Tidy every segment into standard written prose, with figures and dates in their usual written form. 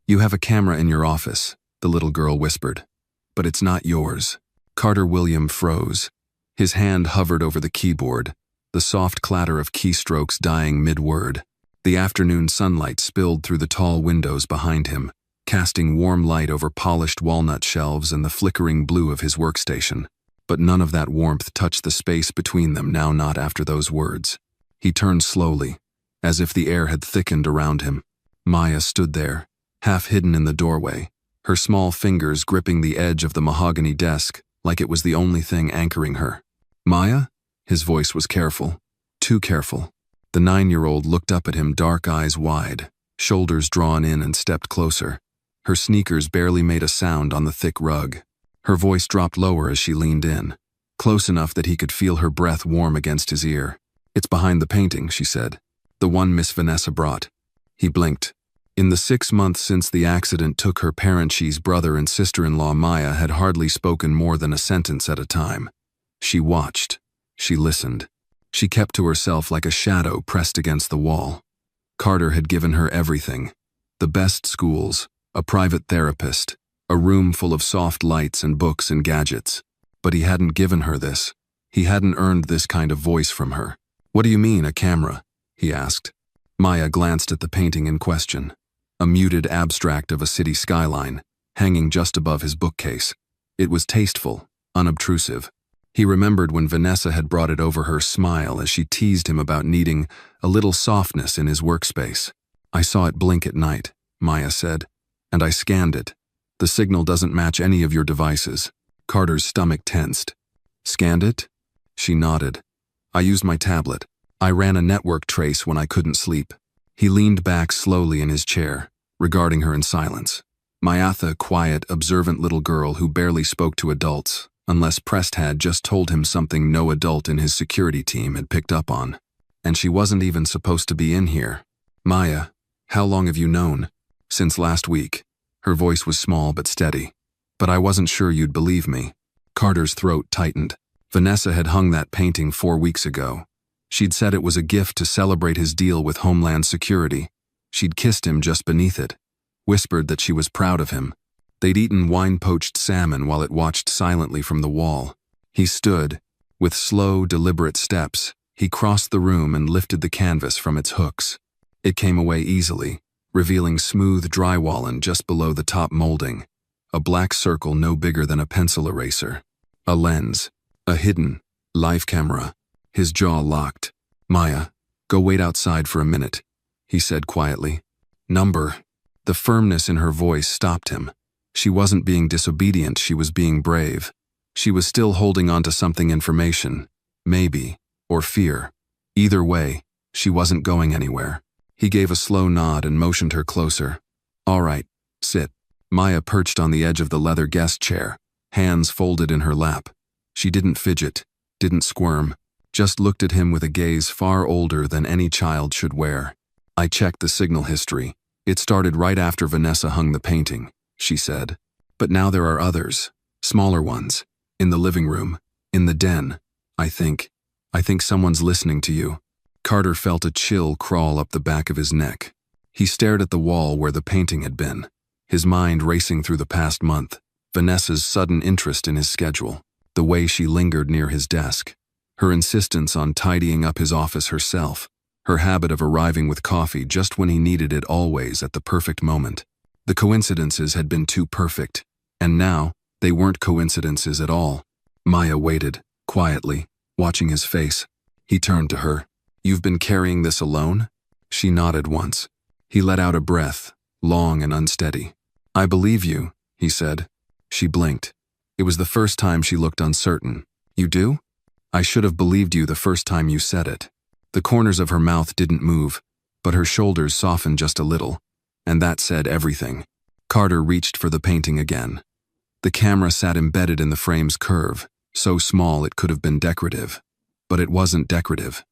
"You have a camera in your office," the little girl whispered. "But it's not yours." Carter William froze. His hand hovered over the keyboard, the soft clatter of keystrokes dying mid-word. The afternoon sunlight spilled through the tall windows behind him, casting warm light over polished walnut shelves and the flickering blue of his workstation. But none of that warmth touched the space between them, now not after those words. He turned slowly, as if the air had thickened around him. Maya stood there, half hidden in the doorway, her small fingers gripping the edge of the mahogany desk like it was the only thing anchoring her. "Maya?" His voice was careful, too careful. The 9-year-old looked up at him, dark eyes wide, shoulders drawn in, and stepped closer. Her sneakers barely made a sound on the thick rug. Her voice dropped lower as she leaned in, close enough that he could feel her breath warm against his ear. "It's behind the painting," she said. "The one Miss Vanessa brought." He blinked. In the 6 months since the accident took her parent, she's brother and sister-in-law, Maya had hardly spoken more than a sentence at a time. She watched. She listened. She kept to herself like a shadow pressed against the wall. Carter had given her everything. The best schools, a private therapist, a room full of soft lights and books and gadgets. But he hadn't given her this. He hadn't earned this kind of voice from her. "What do you mean, a camera?" he asked. Maya glanced at the painting in question, a muted abstract of a city skyline, hanging just above his bookcase. It was tasteful, unobtrusive. He remembered when Vanessa had brought it over her smile as she teased him about needing a little softness in his workspace. "I saw it blink at night," Maya said, "and I scanned it. The signal doesn't match any of your devices." Carter's stomach tensed. "Scanned it?" She nodded. "I used my tablet. I ran a network trace when I couldn't sleep." He leaned back slowly in his chair, regarding her in silence. Mayatha, quiet, observant little girl who barely spoke to adults, unless Prest had just told him something no adult in his security team had picked up on. And she wasn't even supposed to be in here. "Maya, how long have you known?" "Since last week." Her voice was small but steady. "But I wasn't sure you'd believe me." Carter's throat tightened. Vanessa had hung that painting 4 weeks ago. She'd said it was a gift to celebrate his deal with Homeland Security. She'd kissed him just beneath it, whispered that she was proud of him. They'd eaten wine-poached salmon while it watched silently from the wall. He stood. With slow, deliberate steps, he crossed the room and lifted the canvas from its hooks. It came away easily, revealing smooth drywalling just below the top molding, a black circle no bigger than a pencil eraser, a lens, a hidden, live camera. His jaw locked. "Maya, go wait outside for a minute," he said quietly. "Number." The firmness in her voice stopped him. She wasn't being disobedient, she was being brave. She was still holding on to something, information, maybe, or fear. Either way, she wasn't going anywhere. He gave a slow nod and motioned her closer. "All right, sit." Maya perched on the edge of the leather guest chair, hands folded in her lap. She didn't fidget, didn't squirm, just looked at him with a gaze far older than any child should wear. "I checked the signal history. It started right after Vanessa hung the painting," she said. "But now there are others, smaller ones, in the living room, in the den. I think someone's listening to you." Carter felt a chill crawl up the back of his neck. He stared at the wall where the painting had been, his mind racing through the past month, Vanessa's sudden interest in his schedule, the way she lingered near his desk, her insistence on tidying up his office herself, her habit of arriving with coffee just when he needed it, always at the perfect moment. The coincidences had been too perfect, and now they weren't coincidences at all. Maya waited, quietly, watching his face. He turned to her. "You've been carrying this alone?" She nodded once. He let out a breath, long and unsteady. "I believe you," he said. She blinked. It was the first time she looked uncertain. "You do?" "I should have believed you the first time you said it." The corners of her mouth didn't move, but her shoulders softened just a little, and that said everything. Carter reached for the painting again. The camera sat embedded in the frame's curve, so small it could have been decorative. But it wasn't decorative.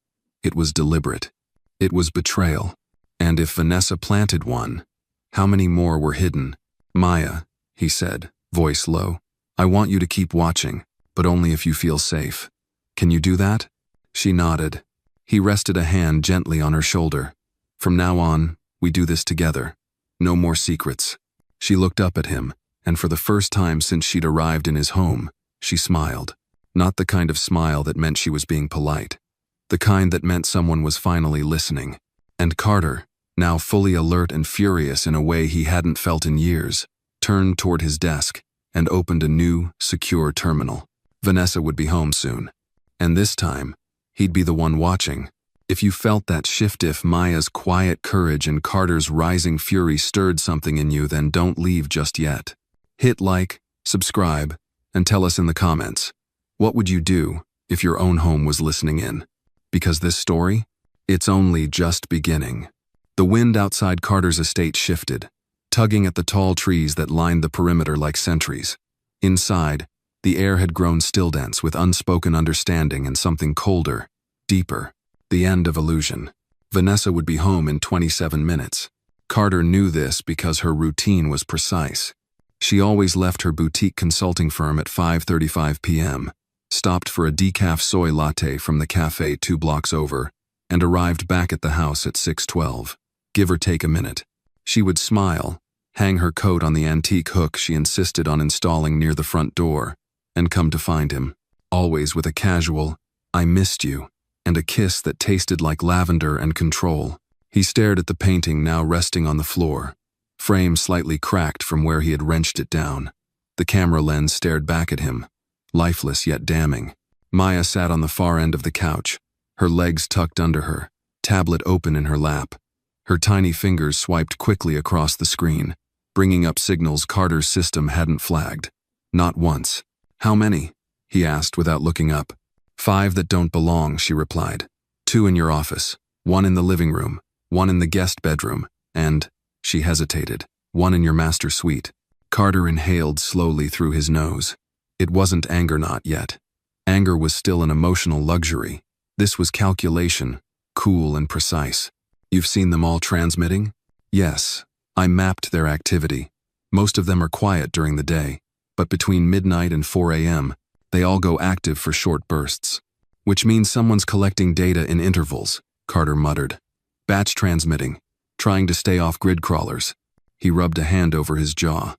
It was deliberate. It was betrayal. And if Vanessa planted one, how many more were hidden? "Maya," he said, voice low, "I want you to keep watching, but only if you feel safe. Can you do that?" She nodded. He rested a hand gently on her shoulder. "From now on, we do this together. No more secrets. She looked up at him, and for the first time since she'd arrived in his home, she smiled. Not the kind of smile that meant she was being polite. The kind that meant someone was finally listening. And Carter, now fully alert and furious in a way he hadn't felt in years, turned toward his desk and opened a new, secure terminal. Vanessa would be home soon. And this time, he'd be the one watching. If you felt that shift, if Maya's quiet courage and Carter's rising fury stirred something in you, then don't leave just yet. Hit like, subscribe, and tell us in the comments, what would you do if your own home was listening in? Because this story, it's only just beginning. The wind outside Carter's estate shifted, tugging at the tall trees that lined the perimeter like sentries. Inside, the air had grown still dense with unspoken understanding and something colder, deeper. The end of illusion. Vanessa would be home in 27 minutes. Carter knew this because her routine was precise. She always left her boutique consulting firm at 5:35 p.m., stopped for a decaf soy latte from the cafe 2 blocks over, and arrived back at the house at 6:12, give or take a minute. She would smile, hang her coat on the antique hook she insisted on installing near the front door, and come to find him, always with a casual, "I missed you," and a kiss that tasted like lavender and control. He stared at the painting now resting on the floor, frame slightly cracked from where he had wrenched it down. The camera lens stared back at him, lifeless yet damning. Maya sat on the far end of the couch, her legs tucked under her, tablet open in her lap. Her tiny fingers swiped quickly across the screen, bringing up signals Carter's system hadn't flagged. Not once. "How many?" he asked without looking up. "5 that don't belong," she replied. "2 in your office, 1 in the living room, 1 in the guest bedroom, and," she hesitated, "1 in your master suite." Carter inhaled slowly through his nose. It wasn't anger, not yet. Anger was still an emotional luxury. This was calculation, cool and precise. "You've seen them all transmitting?" "Yes. I mapped their activity. Most of them are quiet during the day, but between midnight and 4 a.m., they all go active for short bursts. Which means someone's collecting data in intervals," Carter muttered. "Batch transmitting, trying to stay off grid crawlers." He rubbed a hand over his jaw.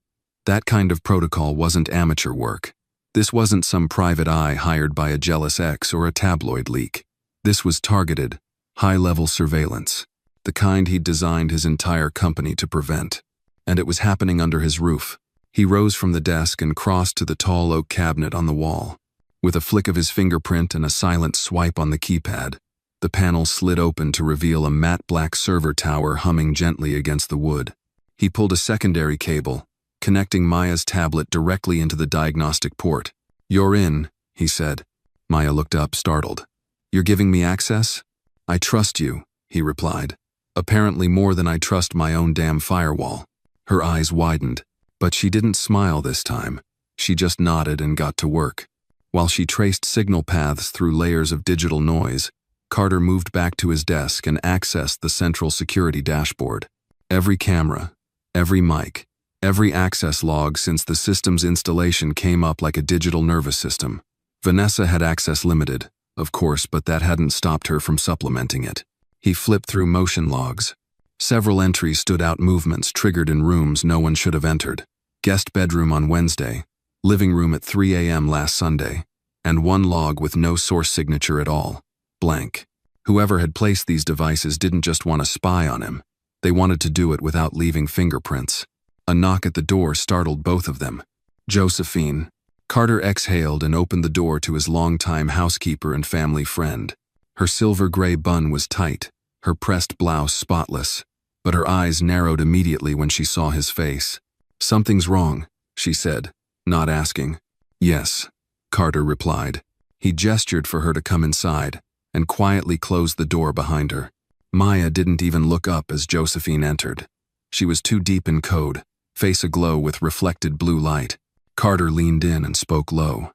That kind of protocol wasn't amateur work. This wasn't some private eye hired by a jealous ex or a tabloid leak. This was targeted, high-level surveillance, the kind he'd designed his entire company to prevent. And it was happening under his roof. He rose from the desk and crossed to the tall oak cabinet on the wall. With a flick of his fingerprint and a silent swipe on the keypad, the panel slid open to reveal a matte black server tower humming gently against the wood. He pulled a secondary cable, connecting Maya's tablet directly into the diagnostic port. "You're in," he said. Maya looked up, startled. "You're giving me access?" "I trust you," he replied. "Apparently more than I trust my own damn firewall." Her eyes widened. But she didn't smile this time. She just nodded and got to work. While she traced signal paths through layers of digital noise, Carter moved back to his desk and accessed the central security dashboard. Every camera, every mic, every access log since the system's installation came up like a digital nervous system. Vanessa had access limited, of course, but that hadn't stopped her from supplementing it. He flipped through motion logs. Several entries stood out, movements triggered in rooms no one should have entered. Guest bedroom on Wednesday, living room at 3 a.m. last Sunday, and one log with no source signature at all. Blank. Whoever had placed these devices didn't just want to spy on him. They wanted to do it without leaving fingerprints. A knock at the door startled both of them. "Josephine." Carter exhaled and opened the door to his longtime housekeeper and family friend. Her silver-gray bun was tight, her pressed blouse spotless, but her eyes narrowed immediately when she saw his face. "Something's wrong," she said, not asking. "Yes," Carter replied. He gestured for her to come inside and quietly closed the door behind her. Maya didn't even look up as Josephine entered. She was too deep in code, face aglow with reflected blue light. Carter leaned in and spoke low.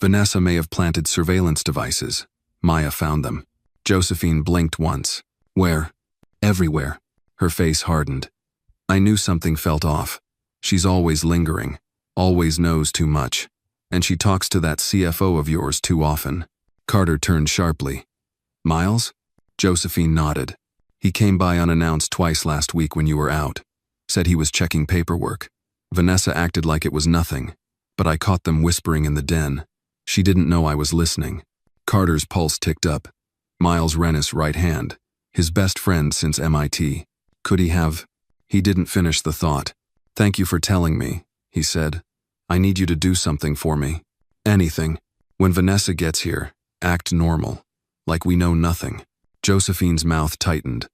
"Vanessa may have planted surveillance devices. Maya found them." Josephine blinked once. "Where?" "Everywhere." Her face hardened. "I knew something felt off. She's always lingering, always knows too much, and she talks to that CFO of yours too often." Carter turned sharply. "Miles?" Josephine nodded. "He came by unannounced twice last week when you were out. Said he was checking paperwork. Vanessa acted like it was nothing, but I caught them whispering in the den. She didn't know I was listening. Carter's pulse ticked up. Miles Rennis' right hand, his best friend since MIT. Could he have? He didn't finish the thought. "Thank you for telling me," he said. "I need you to do something for me. Anything. When Vanessa gets here, act normal, like we know nothing." Josephine's mouth tightened.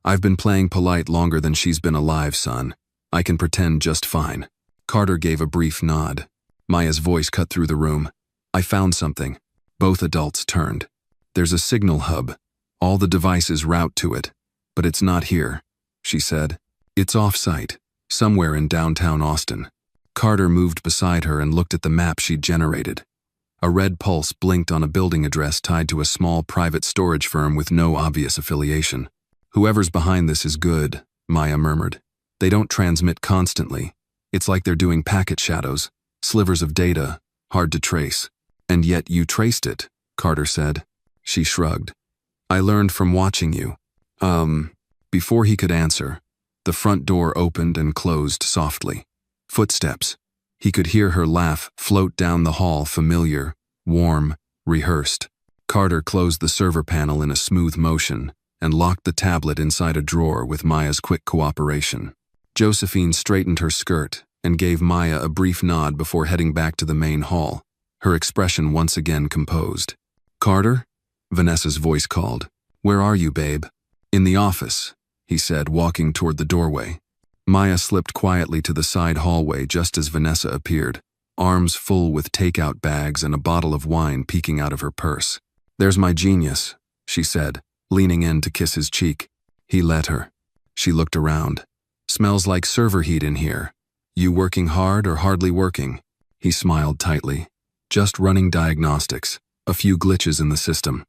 "I've been playing polite longer than she's been alive, son. I can pretend just fine." Carter gave a brief nod. Maya's voice cut through the room. "I found something." Both adults turned. "There's a signal hub. All the devices route to it. But it's not here," she said. "It's off-site, somewhere in downtown Austin." Carter moved beside her and looked at the map she'd generated. A red pulse blinked on a building address tied to a small private storage firm with no obvious affiliation. "Whoever's behind this is good," Maya murmured. "They don't transmit constantly. It's like they're doing packet shadows, slivers of data, hard to trace." "And yet you traced it," Carter said. She shrugged. "I learned from watching you." Before he could answer, the front door opened and closed softly. Footsteps. He could hear her laugh float down the hall, familiar, warm, rehearsed. Carter closed the server panel in a smooth motion and locked the tablet inside a drawer with Maya's quick cooperation. Josephine straightened her skirt and gave Maya a brief nod before heading back to the main hall, her expression once again composed. "Carter?" Vanessa's voice called. "Where are you, babe?" "In the office," he said, walking toward the doorway. Maya slipped quietly to the side hallway just as Vanessa appeared, arms full with takeout bags and a bottle of wine peeking out of her purse. "There's my genius," she said, leaning in to kiss his cheek. He let her. She looked around. "Smells like server heat in here. You working hard or hardly working?" He smiled tightly. "Just running diagnostics. A few glitches in the system."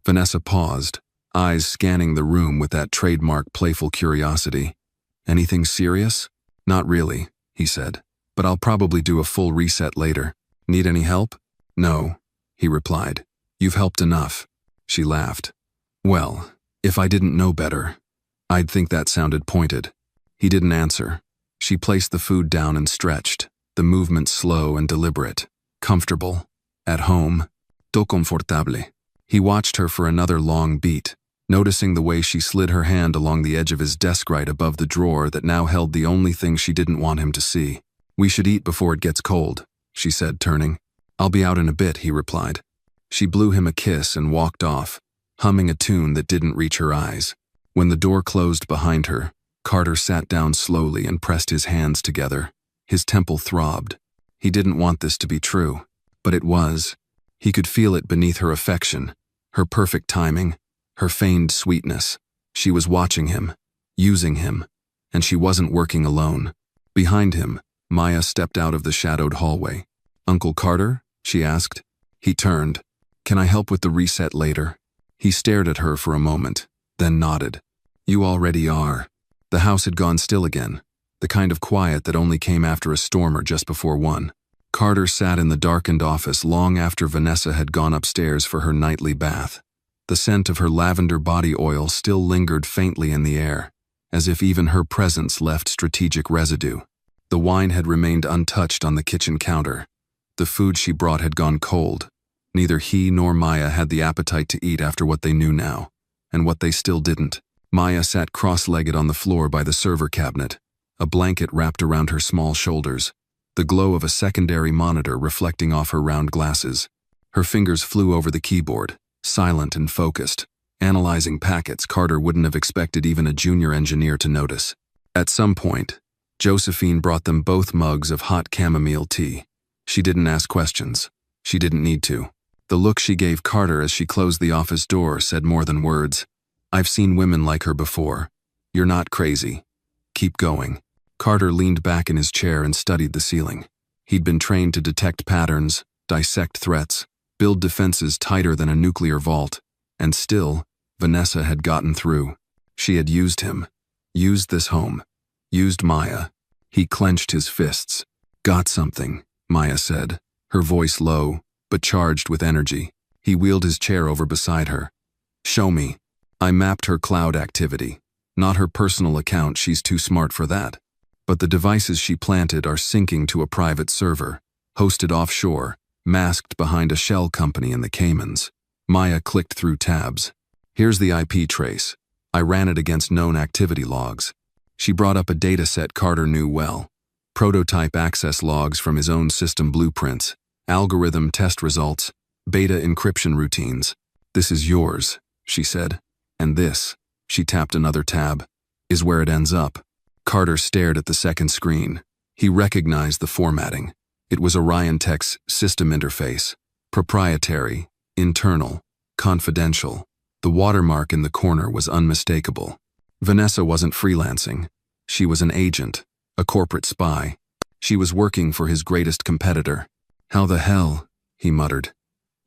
Vanessa paused, eyes scanning the room with that trademark playful curiosity. "Anything serious?" "Not really," he said, "but I'll probably do a full reset later. Need any help?" "No," he replied. "You've helped enough." She laughed. "Well, if I didn't know better, I'd think that sounded pointed." He didn't answer. She placed the food down and stretched, the movement slow and deliberate. Comfortable. At home. Tout confortable. He watched her for another long beat, noticing the way she slid her hand along the edge of his desk right above the drawer that now held the only thing she didn't want him to see. "We should eat before it gets cold," she said, turning. "I'll be out in a bit," he replied. She blew him a kiss and walked off, humming a tune that didn't reach her eyes. When the door closed behind her, Carter sat down slowly and pressed his hands together. His temple throbbed. He didn't want this to be true, but it was. He could feel it beneath her affection, her perfect timing, her feigned sweetness. She was watching him, using him, and she wasn't working alone. Behind him, Maya stepped out of the shadowed hallway. "Uncle Carter?" she asked. He turned. "Can I help with the reset later?" He stared at her for a moment, then nodded. "You already are." The house had gone still again, the kind of quiet that only came after a storm or just before one. Carter sat in the darkened office long after Vanessa had gone upstairs for her nightly bath. The scent of her lavender body oil still lingered faintly in the air, as if even her presence left strategic residue. The wine had remained untouched on the kitchen counter. The food she brought had gone cold. Neither he nor Maya had the appetite to eat after what they knew now, and what they still didn't. Maya sat cross-legged on the floor by the server cabinet, a blanket wrapped around her small shoulders, the glow of a secondary monitor reflecting off her round glasses. Her fingers flew over the keyboard, silent and focused, analyzing packets Carter wouldn't have expected even a junior engineer to notice. At some point, Josephine brought them both mugs of hot chamomile tea. She didn't ask questions. She didn't need to. The look she gave Carter as she closed the office door said more than words. "I've seen women like her before. You're not crazy. Keep going." Carter leaned back in his chair and studied the ceiling. He'd been trained to detect patterns, dissect threats, build defenses tighter than a nuclear vault, and still, Vanessa had gotten through. She had used him. Used this home. Used Maya. He clenched his fists. "Got something," Maya said, her voice low, but charged with energy. He wheeled his chair over beside her. "Show me." I mapped her cloud activity. Not her personal account, she's too smart for that. But the devices she planted are syncing to a private server, hosted offshore, masked behind a shell company in the Caymans. Maya clicked through tabs. Here's the IP trace. I ran it against known activity logs. She brought up a dataset Carter knew well. Prototype access logs from his own system blueprints, algorithm test results, beta encryption routines. This is yours, she said. And this, she tapped another tab, is where it ends up. Carter stared at the second screen. He recognized the formatting. It was Orion Tech's system interface. Proprietary, internal, confidential. The watermark in the corner was unmistakable. Vanessa wasn't freelancing. She was an agent, a corporate spy. She was working for his greatest competitor. How the hell, he muttered.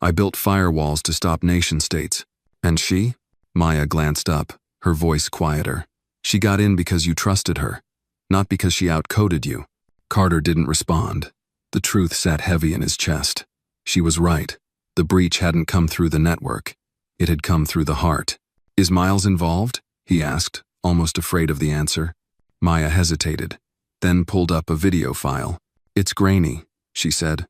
I built firewalls to stop nation-states. And she? Maya glanced up, her voice quieter. She got in because you trusted her, not because she outcoded you. Carter didn't respond. The truth sat heavy in his chest. She was right. The breach hadn't come through the network. It had come through the heart. Is Miles involved? He asked, almost afraid of the answer. Maya hesitated, then pulled up a video file. It's grainy, she said,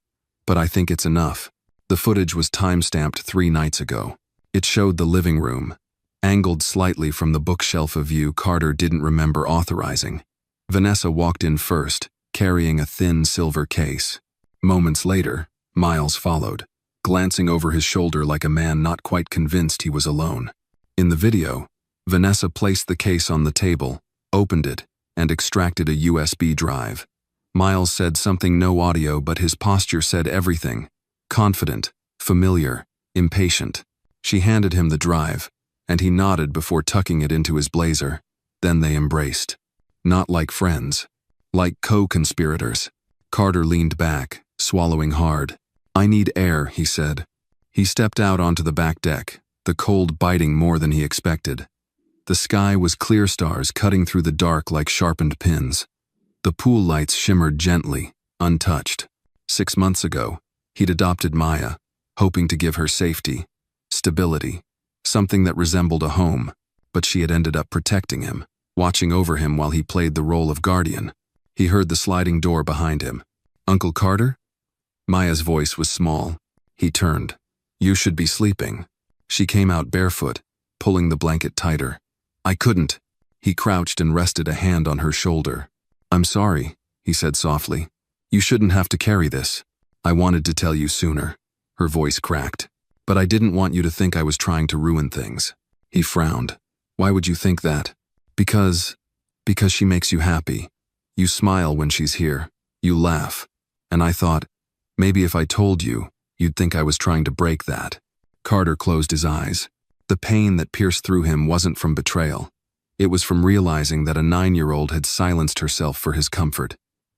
but I think it's enough. The footage was time-stamped 3 nights ago. It showed the living room, angled slightly from the bookshelf, a view Carter didn't remember authorizing. Vanessa walked in first, carrying a thin silver case. Moments later, Miles followed, glancing over his shoulder like a man not quite convinced he was alone. In the video, Vanessa placed the case on the table, opened it, and extracted a USB drive. Miles said something, no audio, but his posture said everything. Confident, familiar, impatient. She handed him the drive, and he nodded before tucking it into his blazer. Then they embraced. Not like friends, like co-conspirators. Carter leaned back, swallowing hard. I need air, he said. He stepped out onto the back deck, the cold biting more than he expected. The sky was clear, stars cutting through the dark like sharpened pins. The pool lights shimmered gently, untouched. 6 months ago, he'd adopted Maya, hoping to give her safety, stability, something that resembled a home, but she had ended up protecting him, watching over him while he played the role of guardian. He heard the sliding door behind him. Uncle Carter? Maya's voice was small. He turned. You should be sleeping. She came out barefoot, pulling the blanket tighter. I couldn't. He crouched and rested a hand on her shoulder. I'm sorry, he said softly. You shouldn't have to carry this. I wanted to tell you sooner. Her voice cracked. But I didn't want you to think I was trying to ruin things. He frowned. Why would you think that? Because she makes you happy. You smile when she's here. You laugh. And I thought, maybe if I told you, you'd think I was trying to break that. Carter closed his eyes. The pain that pierced through him wasn't from betrayal. It was from realizing that a 9-year-old had silenced herself for his comfort.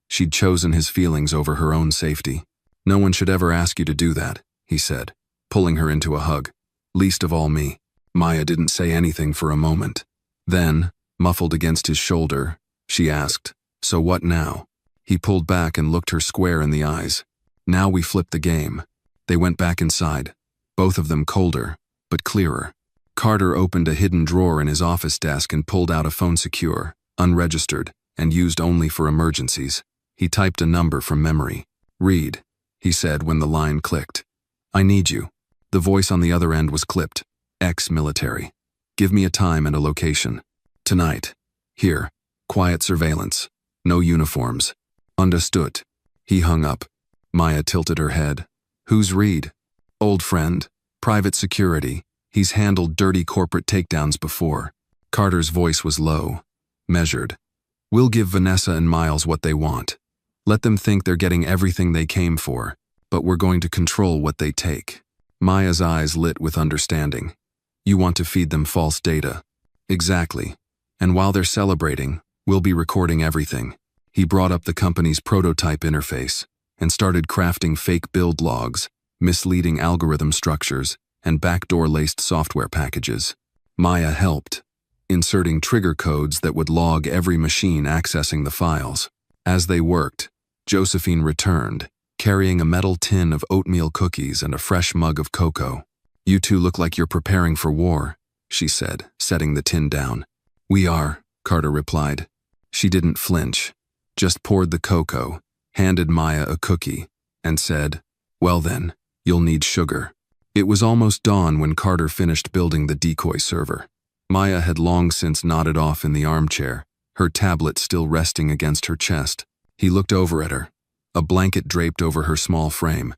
She'd chosen his feelings over her own safety. No one should ever ask you to do that, he said, pulling her into a hug. Least of all me. Maya didn't say anything for a moment. Then, muffled against his shoulder, she asked, So what now? He pulled back and looked her square in the eyes. Now we flipped the game. They went back inside, both of them colder, but clearer. Carter opened a hidden drawer in his office desk and pulled out a phone, secure, unregistered, and used only for emergencies. He typed a number from memory. Read, he said when the line clicked. I need you. The voice on the other end was clipped. Ex-military. Give me a time and a location. Tonight. Here. Quiet surveillance. No uniforms. Understood. He hung up. Maya tilted her head. Who's Reed? Old friend. Private security. He's handled dirty corporate takedowns before. Carter's voice was low, measured. We'll give Vanessa and Miles what they want. Let them think they're getting everything they came for, but we're going to control what they take. Maya's eyes lit with understanding. You want to feed them false data. Exactly. And while they're celebrating, we'll be recording everything. He brought up the company's prototype interface and started crafting fake build logs, misleading algorithm structures, and backdoor-laced software packages. Maya helped, inserting trigger codes that would log every machine accessing the files. As they worked, Josephine returned, carrying a metal tin of oatmeal cookies and a fresh mug of cocoa. You two look like you're preparing for war, she said, setting the tin down. We are, Carter replied. She didn't flinch. just poured the cocoa, handed Maya a cookie, and said, "Well then, you'll need sugar." It was almost dawn when Carter finished building the decoy server. Maya had long since nodded off in the armchair, her tablet still resting against her chest. He looked over at her, a blanket draped over her small frame,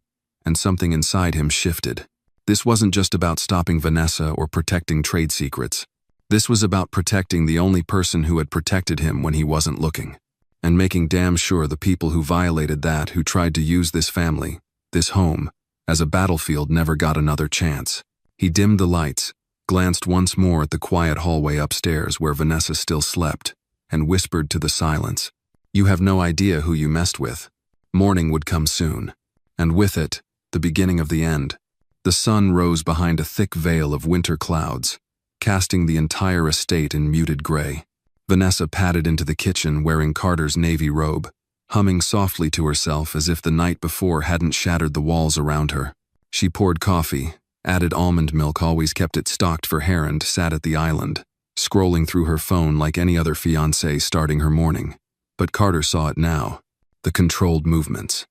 and something inside him shifted. This wasn't just about stopping Vanessa or protecting trade secrets. This was about protecting the only person who had protected him when he wasn't looking, and making damn sure the people who violated that, who tried to use this family, this home, as a battlefield, never got another chance. He dimmed the lights, glanced once more at the quiet hallway upstairs where Vanessa still slept, and whispered to the silence, "You have no idea who you messed with." Morning would come soon, and with it, the beginning of the end. The sun rose behind a thick veil of winter clouds, casting the entire estate in muted gray. Vanessa padded into the kitchen wearing Carter's navy robe, humming softly to herself as if the night before hadn't shattered the walls around her. She poured coffee, added almond milk, always kept it stocked for her, and sat at the island, scrolling through her phone like any other fiancé starting her morning. But Carter saw it now. The controlled movements,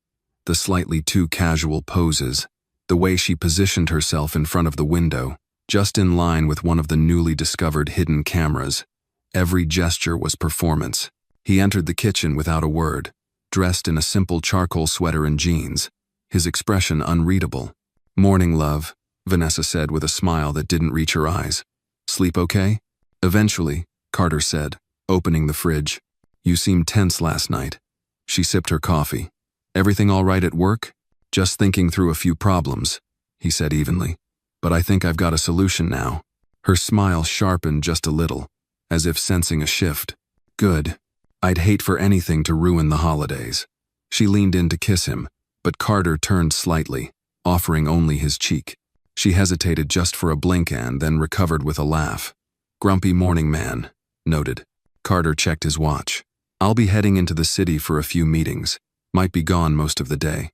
the slightly too casual poses, the way she positioned herself in front of the window, just in line with one of the newly discovered hidden cameras. Every gesture was performance. He entered the kitchen without a word, dressed in a simple charcoal sweater and jeans, his expression unreadable. "Morning, love," Vanessa said with a smile that didn't reach her eyes. "Sleep okay?" "Eventually," Carter said, opening the fridge. "You seemed tense last night." She sipped her coffee. "Everything all right at work?" "Just thinking through a few problems," he said evenly. "But I think I've got a solution now." Her smile sharpened just a little, as if sensing a shift. "Good. I'd hate for anything to ruin the holidays." She leaned in to kiss him, but Carter turned slightly, offering only his cheek. She hesitated just for a blink and then recovered with a laugh. "Grumpy morning man," noted. Carter checked his watch. "I'll be heading into the city for a few meetings. Might be gone most of the day."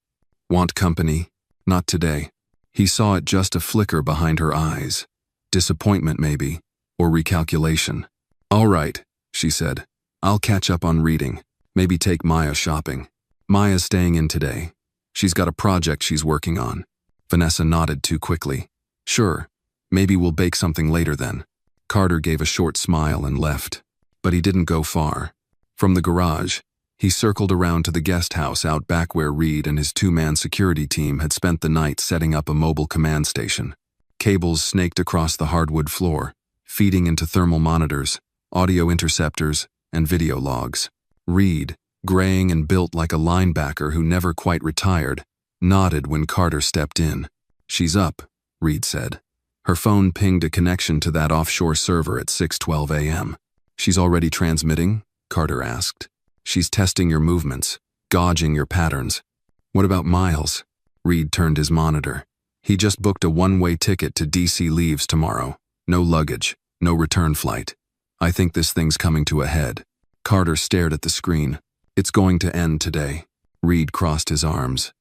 "Want company?" "Not today." He saw it, just a flicker behind her eyes. Disappointment maybe, or recalculation. "All right," she said. "I'll catch up on reading. Maybe take Maya shopping." "Maya's staying in today. She's got a project she's working on." Vanessa nodded too quickly. "Sure. Maybe we'll bake something later then." Carter gave a short smile and left. But he didn't go far. From the garage, he circled around to the guest house out back where Reed and his two-man security team had spent the night setting up a mobile command station. Cables snaked across the hardwood floor, feeding into thermal monitors, audio interceptors, and video logs. Reed, graying and built like a linebacker who never quite retired, nodded when Carter stepped in. "She's up," Reed said. Her phone pinged a connection to that offshore server at 6:12 a.m. "She's already transmitting?" Carter asked. "She's testing your movements, gauging your patterns." "What about Miles?" Reed turned his monitor. "He just booked a one-way ticket to DC, leaves tomorrow. No luggage, no return flight. I think this thing's coming to a head." Carter stared at the screen. "It's going to end today." Reed crossed his arms.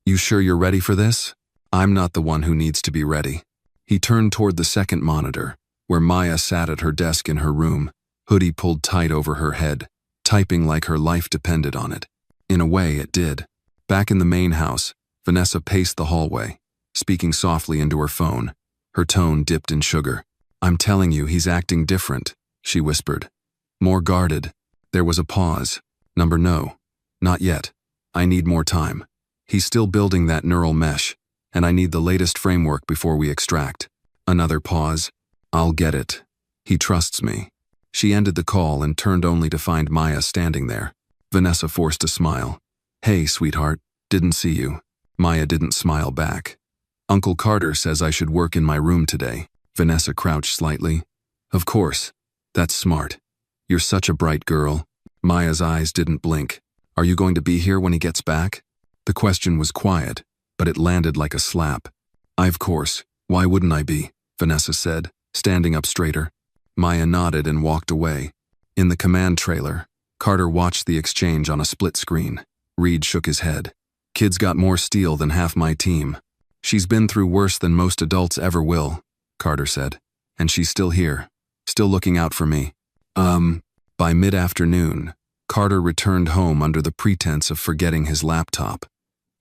"You sure you're ready for this?" "I'm not the one who needs to be ready." He turned toward the second monitor, where Maya sat at her desk in her room, hoodie pulled tight over her head, typing like her life depended on it. In a way, it did. Back in the main house, Vanessa paced the hallway, speaking softly into her phone, her tone dipped in sugar. "I'm telling you, he's acting different," she whispered. "More guarded." There was a pause. "No, not yet. I need more time. He's still building that neural mesh, and I need the latest framework before we extract." Another pause. "I'll get it. He trusts me." She ended the call and turned only to find Maya standing there. Vanessa forced a smile. "Hey, sweetheart, didn't see you." Maya didn't smile back. "Uncle Carter says I should work in my room today." Vanessa crouched slightly. "Of course. That's smart. You're such a bright girl." Maya's eyes didn't blink. "Are you going to be here when he gets back?" The question was quiet, but it landed like a slap. "Of course. Why wouldn't I be?" Vanessa said, standing up straighter. Maya nodded and walked away. In the command trailer, Carter watched the exchange on a split screen. Reed shook his head. "Kid's got more steel than half my team." "She's been through worse than most adults ever will," Carter said. "And she's still here, still looking out for me." By mid-afternoon, Carter returned home under the pretense of forgetting his laptop.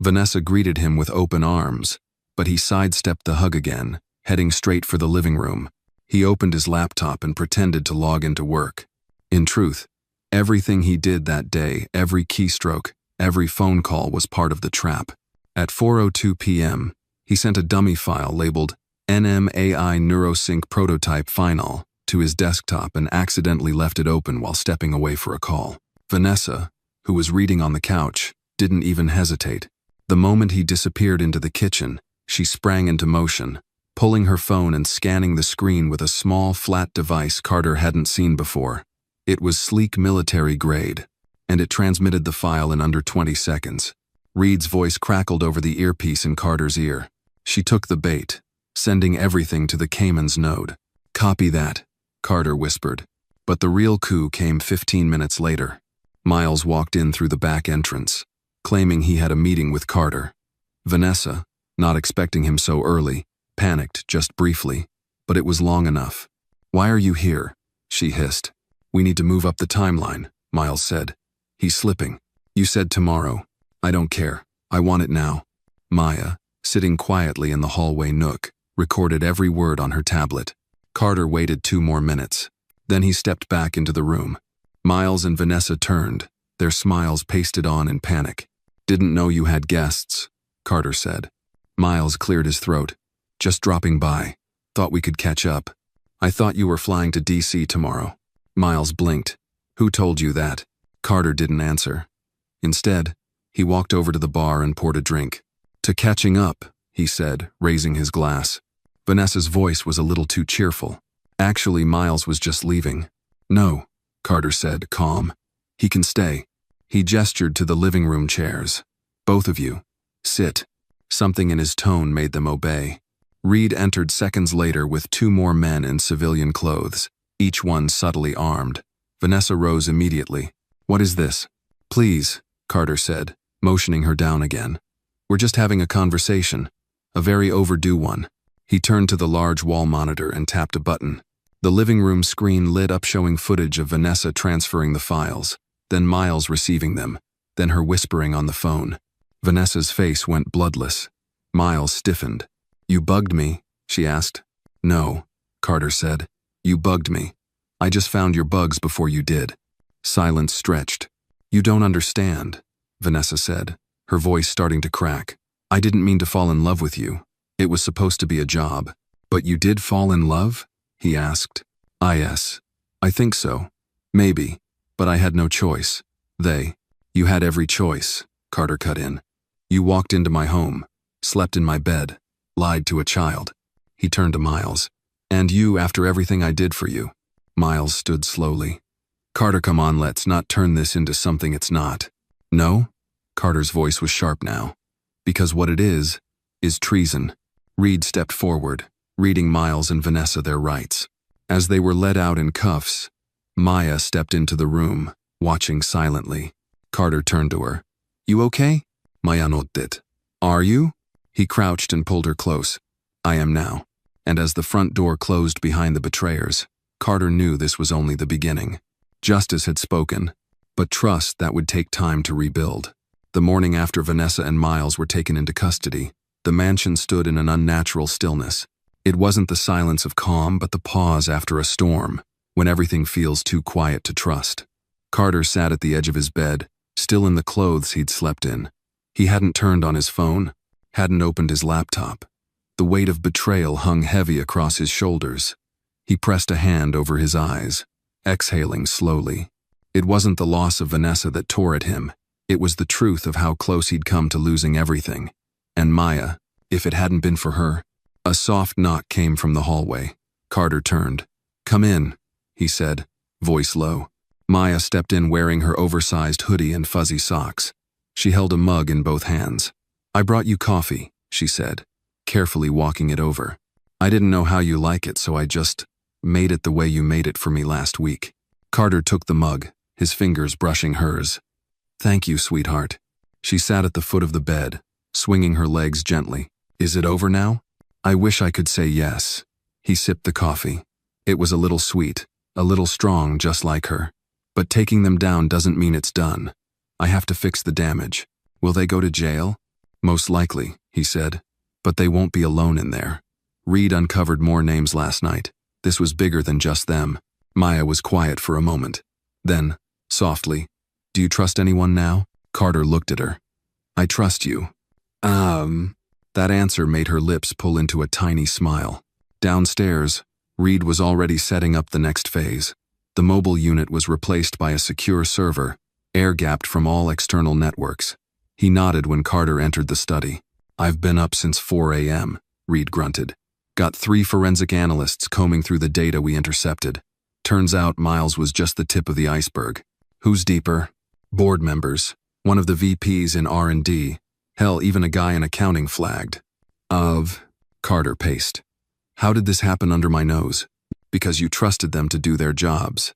Vanessa greeted him with open arms, but he sidestepped the hug again, heading straight for the living room. He opened his laptop and pretended to log into work. In truth, everything he did that day, every keystroke, every phone call was part of the trap. At 4:02 p.m., he sent a dummy file labeled NMAI NeuroSync Prototype Final to his desktop and accidentally left it open while stepping away for a call. Vanessa, who was reading on the couch, didn't even hesitate. The moment he disappeared into the kitchen, she sprang into motion, pulling her phone and scanning the screen with a small, flat device Carter hadn't seen before. It was sleek military grade, and it transmitted the file in under 20 seconds. Reed's voice crackled over the earpiece in Carter's ear. She took the bait, sending everything to the Cayman's node. "Copy that," Carter whispered. But the real coup came 15 minutes later. Miles walked in through the back entrance, claiming he had a meeting with Carter. Vanessa, not expecting him so early, panicked just briefly, but it was long enough. "Why are you here?" she hissed. "We need to move up the timeline," Miles said. "He's slipping." "You said tomorrow." "I don't care. I want it now." Maya, sitting quietly in the hallway nook, recorded every word on her tablet. Carter waited 2 more minutes. Then he stepped back into the room. Miles and Vanessa turned, their smiles pasted on in panic. "Didn't know you had guests," Carter said. Miles cleared his throat. "Just dropping by. Thought we could catch up." "I thought you were flying to DC tomorrow." Miles blinked. "Who told you that?" Carter didn't answer. Instead, he walked over to the bar and poured a drink. "To catching up," he said, raising his glass. Vanessa's voice was a little too cheerful. Actually, Miles was just leaving. "No," Carter said, calm. "He can stay." He gestured to the living room chairs. "Both of you, sit." Something in his tone made them obey. Reed entered seconds later with 2 more men in civilian clothes, each one subtly armed. Vanessa rose immediately. "What is this?" "Please," Carter said, motioning her down again. "We're just having a conversation. A very overdue one." He turned to the large wall monitor and tapped a button. The living room screen lit up showing footage of Vanessa transferring the files, then Miles receiving them, then her whispering on the phone. Vanessa's face went bloodless. Miles stiffened. "You bugged me?" she asked. "No," Carter said. "You bugged me. I just found your bugs before you did." Silence stretched. "You don't understand," Vanessa said, her voice starting to crack. "I didn't mean to fall in love with you. It was supposed to be a job." "But you did fall in love?" he asked. Yes. I think so. Maybe. But I had no choice. You had every choice," Carter cut in. "You walked into my home, slept in my bed, lied to a child." He turned to Miles. "And you after everything I did for you." Miles stood slowly. "Carter, come on, let's not turn this into something it's not." "No?" Carter's voice was sharp now. "Because what it is treason." Reed stepped forward, reading Miles and Vanessa their rights. As they were led out in cuffs, Maya stepped into the room, watching silently. Carter turned to her. "You okay?" Maya nodded. "Are you?" He crouched and pulled her close. "I am now." And as the front door closed behind the betrayers, Carter knew this was only the beginning. Justice had spoken, but trust that would take time to rebuild. The morning after Vanessa and Miles were taken into custody, the mansion stood in an unnatural stillness. It wasn't the silence of calm, but the pause after a storm, when everything feels too quiet to trust. Carter sat at the edge of his bed, still in the clothes he'd slept in. He hadn't turned on his phone, hadn't opened his laptop. The weight of betrayal hung heavy across his shoulders. He pressed a hand over his eyes, exhaling slowly. It wasn't the loss of Vanessa that tore at him. It was the truth of how close he'd come to losing everything. And Maya, if it hadn't been for her. A soft knock came from the hallway. Carter turned. "Come in," he said, voice low. Maya stepped in wearing her oversized hoodie and fuzzy socks. She held a mug in both hands. "I brought you coffee," she said, carefully walking it over. "I didn't know how you like it, so I just made it the way you made it for me last week." Carter took the mug, his fingers brushing hers. "Thank you, sweetheart." She sat at the foot of the bed, swinging her legs gently. "Is it over now?" "I wish I could say yes." He sipped the coffee. It was a little sweet, a little strong, just like her. But taking them down doesn't mean it's done. I have to fix the damage. Will they go to jail? Most likely, he said. But they won't be alone in there. Reed uncovered more names last night. This was bigger than just them. Maya was quiet for a moment. Then, softly, "Do you trust anyone now?" Carter looked at her. "I trust you." That answer made her lips pull into a tiny smile. Downstairs, Reed was already setting up the next phase. The mobile unit was replaced by a secure server, air-gapped from all external networks. He nodded when Carter entered the study. "I've been up since 4 a.m., Reed grunted. "Got 3 forensic analysts combing through the data we intercepted. Turns out Miles was just the tip of the iceberg. Who's deeper? Board members. One of the VPs in R&D. Hell, even a guy in accounting flagged." Carter paced. "How did this happen under my nose? Because you trusted them to do their jobs.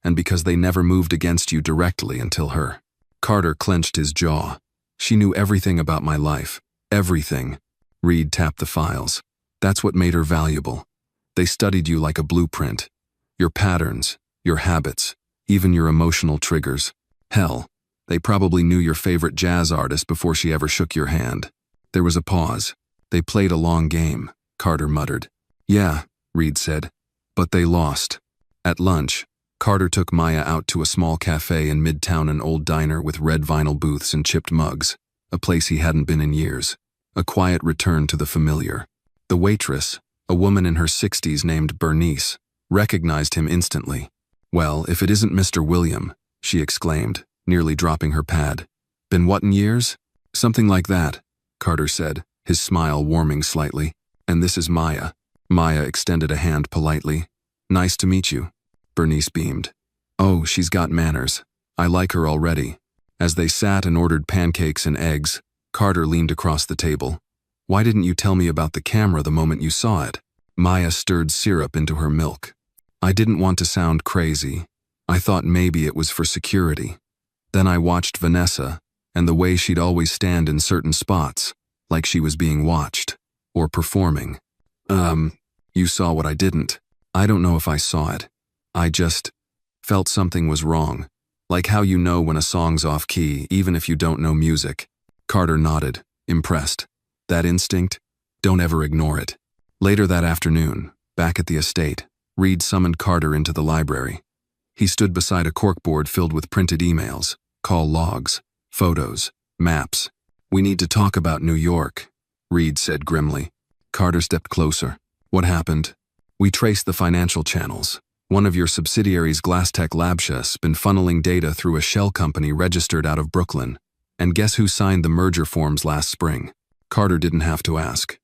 And because they never moved against you directly until her." Carter clenched his jaw. "She knew everything about my life. Everything." Reed tapped the files. "That's what made her valuable. They studied you like a blueprint. Your patterns, your habits, even your emotional triggers. Hell, they probably knew your favorite jazz artist before she ever shook your hand." There was a pause. "They played a long game," Carter muttered. "Yeah," Reed said. "But they lost." At lunch, Carter took Maya out to a small cafe in Midtown, an old diner with red vinyl booths and chipped mugs, a place he hadn't been in years. A quiet return to the familiar. The waitress, a woman in her 60s named Bernice, recognized him instantly. "Well, if it isn't Mr. William," she exclaimed, nearly dropping her pad. "Been what in years?" "Something like that," Carter said, his smile warming slightly. "And this is Maya." Maya extended a hand politely. "Nice to meet you." Bernice beamed. "Oh, she's got manners. I like her already." As they sat and ordered pancakes and eggs, Carter leaned across the table. "Why didn't you tell me about the camera the moment you saw it?" Maya stirred syrup into her milk. "I didn't want to sound crazy. I thought maybe it was for security. Then I watched Vanessa, and the way she'd always stand in certain spots, like she was being watched. Or performing. You saw what I didn't." "I don't know if I saw it. I just felt something was wrong. Like how you know when a song's off key, even if you don't know music." Carter nodded, impressed. "That instinct? Don't ever ignore it." Later that afternoon, back at the estate, Reed summoned Carter into the library. He stood beside a corkboard filled with printed emails, call logs, photos, maps. "We need to talk about New York," Reed said grimly. Carter stepped closer. "What happened?" "We traced the financial channels. One of your subsidiaries, Glasstech Labsha's, been funneling data through a shell company registered out of Brooklyn. And guess who signed the merger forms last spring?" Carter didn't have to ask.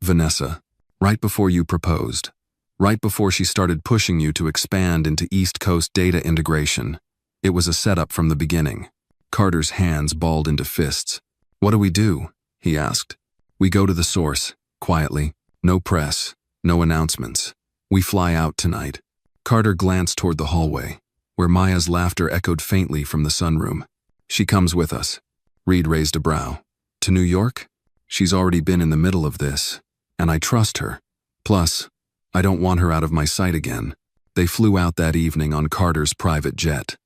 "Vanessa. Right before you proposed. Right before she started pushing you to expand into East Coast data integration. It was a setup from the beginning." Carter's hands balled into fists. "What do we do?" he asked. "We go to the source, quietly. No press, no announcements. We fly out tonight." Carter glanced toward the hallway, where Maya's laughter echoed faintly from the sunroom. "She comes with us." Reed raised a brow. "To New York? She's already been in the middle of this, and I trust her. Plus, I don't want her out of my sight again." They flew out that evening on Carter's private jet.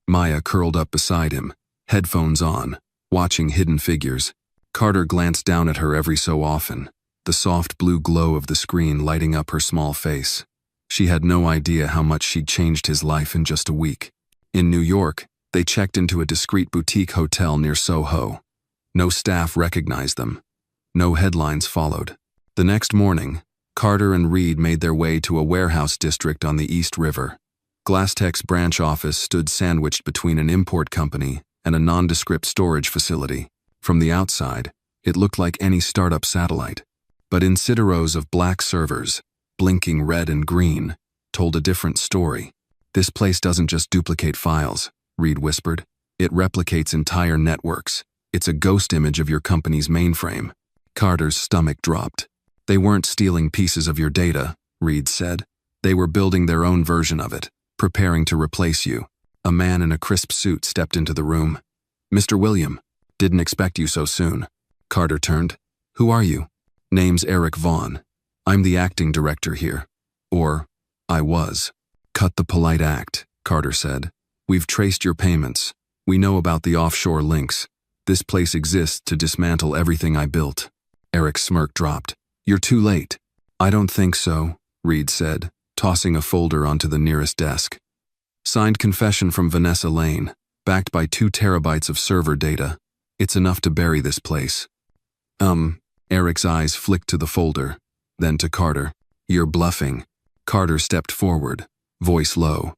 Maya curled up beside him, headphones on, watching Hidden Figures. Carter glanced down at her every so often, the soft blue glow of the screen lighting up her small face. She had no idea how much she'd changed his life in just a week. In New York, they checked into a discreet boutique hotel near Soho. No staff recognized them. No headlines followed. The next morning, Carter and Reed made their way to a warehouse district on the East River. Glasstech's branch office stood sandwiched between an import company and a nondescript storage facility. From the outside, it looked like any startup satellite. But inside rows of black servers, blinking red and green, told a different story. "This place doesn't just duplicate files," Reed whispered. "It replicates entire networks. It's a ghost image of your company's mainframe." Carter's stomach dropped. "They weren't stealing pieces of your data," Reed said. "They were building their own version of it, preparing to replace you." A man in a crisp suit stepped into the room. "Mr. William, didn't expect you so soon." Carter turned. "Who are you?" "Name's Eric Vaughn. I'm the acting director here. Or, I was." "Cut the polite act," Carter said. We've traced your payments. We know about the offshore links. This place exists to dismantle everything I built. Eric's smirk dropped. You're too late. I don't think so, Reed said, tossing a folder onto the nearest desk. Signed confession from Vanessa Lane, backed by 2 terabytes of server data. It's enough to bury this place. Eric's eyes flicked to the folder, then to Carter. You're bluffing. Carter stepped forward, voice low.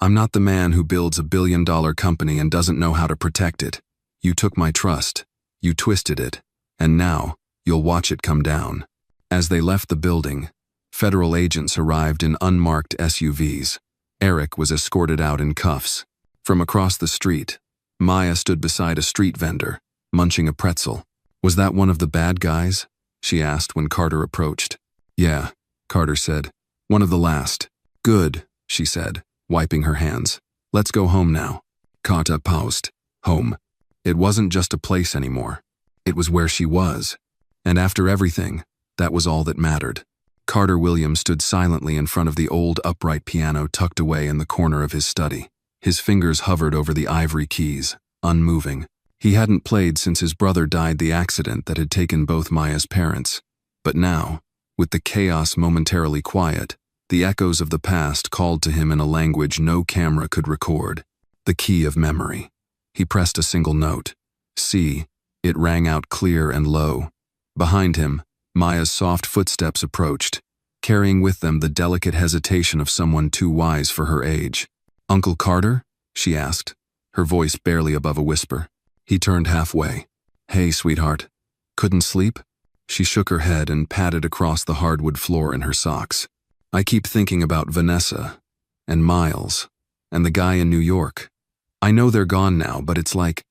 I'm not the man who builds a billion-dollar company and doesn't know how to protect it. You took my trust. You twisted it. And now, you'll watch it come down. As they left the building, federal agents arrived in unmarked SUVs. Eric was escorted out in cuffs. From across the street, Maya stood beside a street vendor, munching a pretzel. Was that one of the bad guys? She asked when Carter approached. Yeah, Carter said. One of the last. Good, she said, wiping her hands. Let's go home now. Carter paused. Home. It wasn't just a place anymore. It was where she was. And after everything, that was all that mattered. Carter Williams stood silently in front of the old upright piano tucked away in the corner of his study. His fingers hovered over the ivory keys, unmoving. He hadn't played since his brother died the accident that had taken both Maya's parents. But now, with the chaos momentarily quiet, the echoes of the past called to him in a language no camera could record. The key of memory. He pressed a single note. C. It rang out clear and low. Behind him, Maya's soft footsteps approached, carrying with them the delicate hesitation of someone too wise for her age. Uncle Carter? She asked, her voice barely above a whisper. He turned halfway. Hey, sweetheart. Couldn't sleep? She shook her head and patted across the hardwood floor in her socks. I keep thinking about Vanessa, and Miles, and the guy in New York. I know they're gone now, but it's like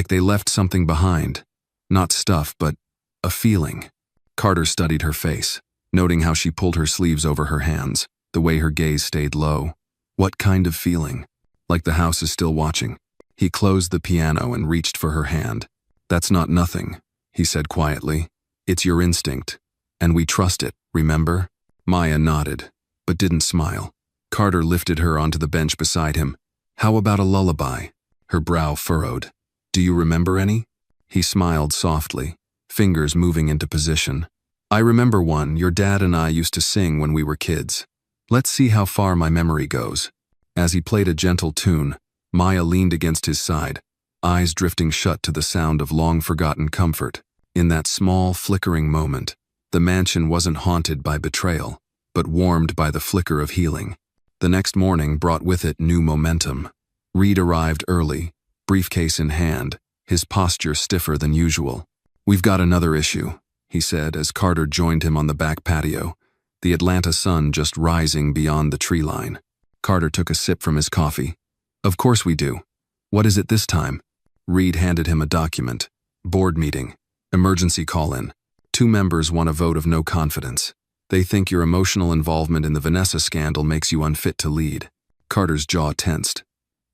they left something behind. Not stuff, but a feeling. Carter studied her face, noting how she pulled her sleeves over her hands, the way her gaze stayed low. What kind of feeling? Like the house is still watching. He closed the piano and reached for her hand. That's not nothing, he said quietly. It's your instinct. And we trust it, remember? Maya nodded, but didn't smile. Carter lifted her onto the bench beside him. How about a lullaby? Her brow furrowed. Do you remember any? He smiled softly, fingers moving into position. I remember one your dad and I used to sing when we were kids. Let's see how far my memory goes. As he played a gentle tune, Maya leaned against his side, eyes drifting shut to the sound of long-forgotten comfort. In that small, flickering moment, the mansion wasn't haunted by betrayal, but warmed by the flicker of healing. The next morning brought with it new momentum. Reed arrived early, briefcase in hand, his posture stiffer than usual. We've got another issue, he said as Carter joined him on the back patio, the Atlanta sun just rising beyond the tree line. Carter took a sip from his coffee. Of course we do. What is it this time? Reed handed him a document. Board meeting. Emergency call-in. 2 members want a vote of no confidence. They think your emotional involvement in the Vanessa scandal makes you unfit to lead. Carter's jaw tensed.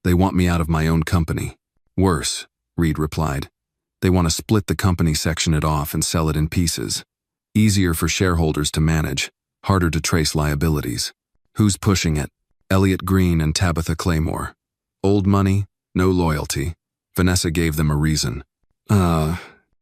They want me out of my own company. Worse, Reed replied. They want to split the company, section it off, and sell it in pieces. Easier for shareholders to manage, harder to trace liabilities. Who's pushing it? Elliot Green and Tabitha Claymore. Old money, no loyalty. Vanessa gave them a reason.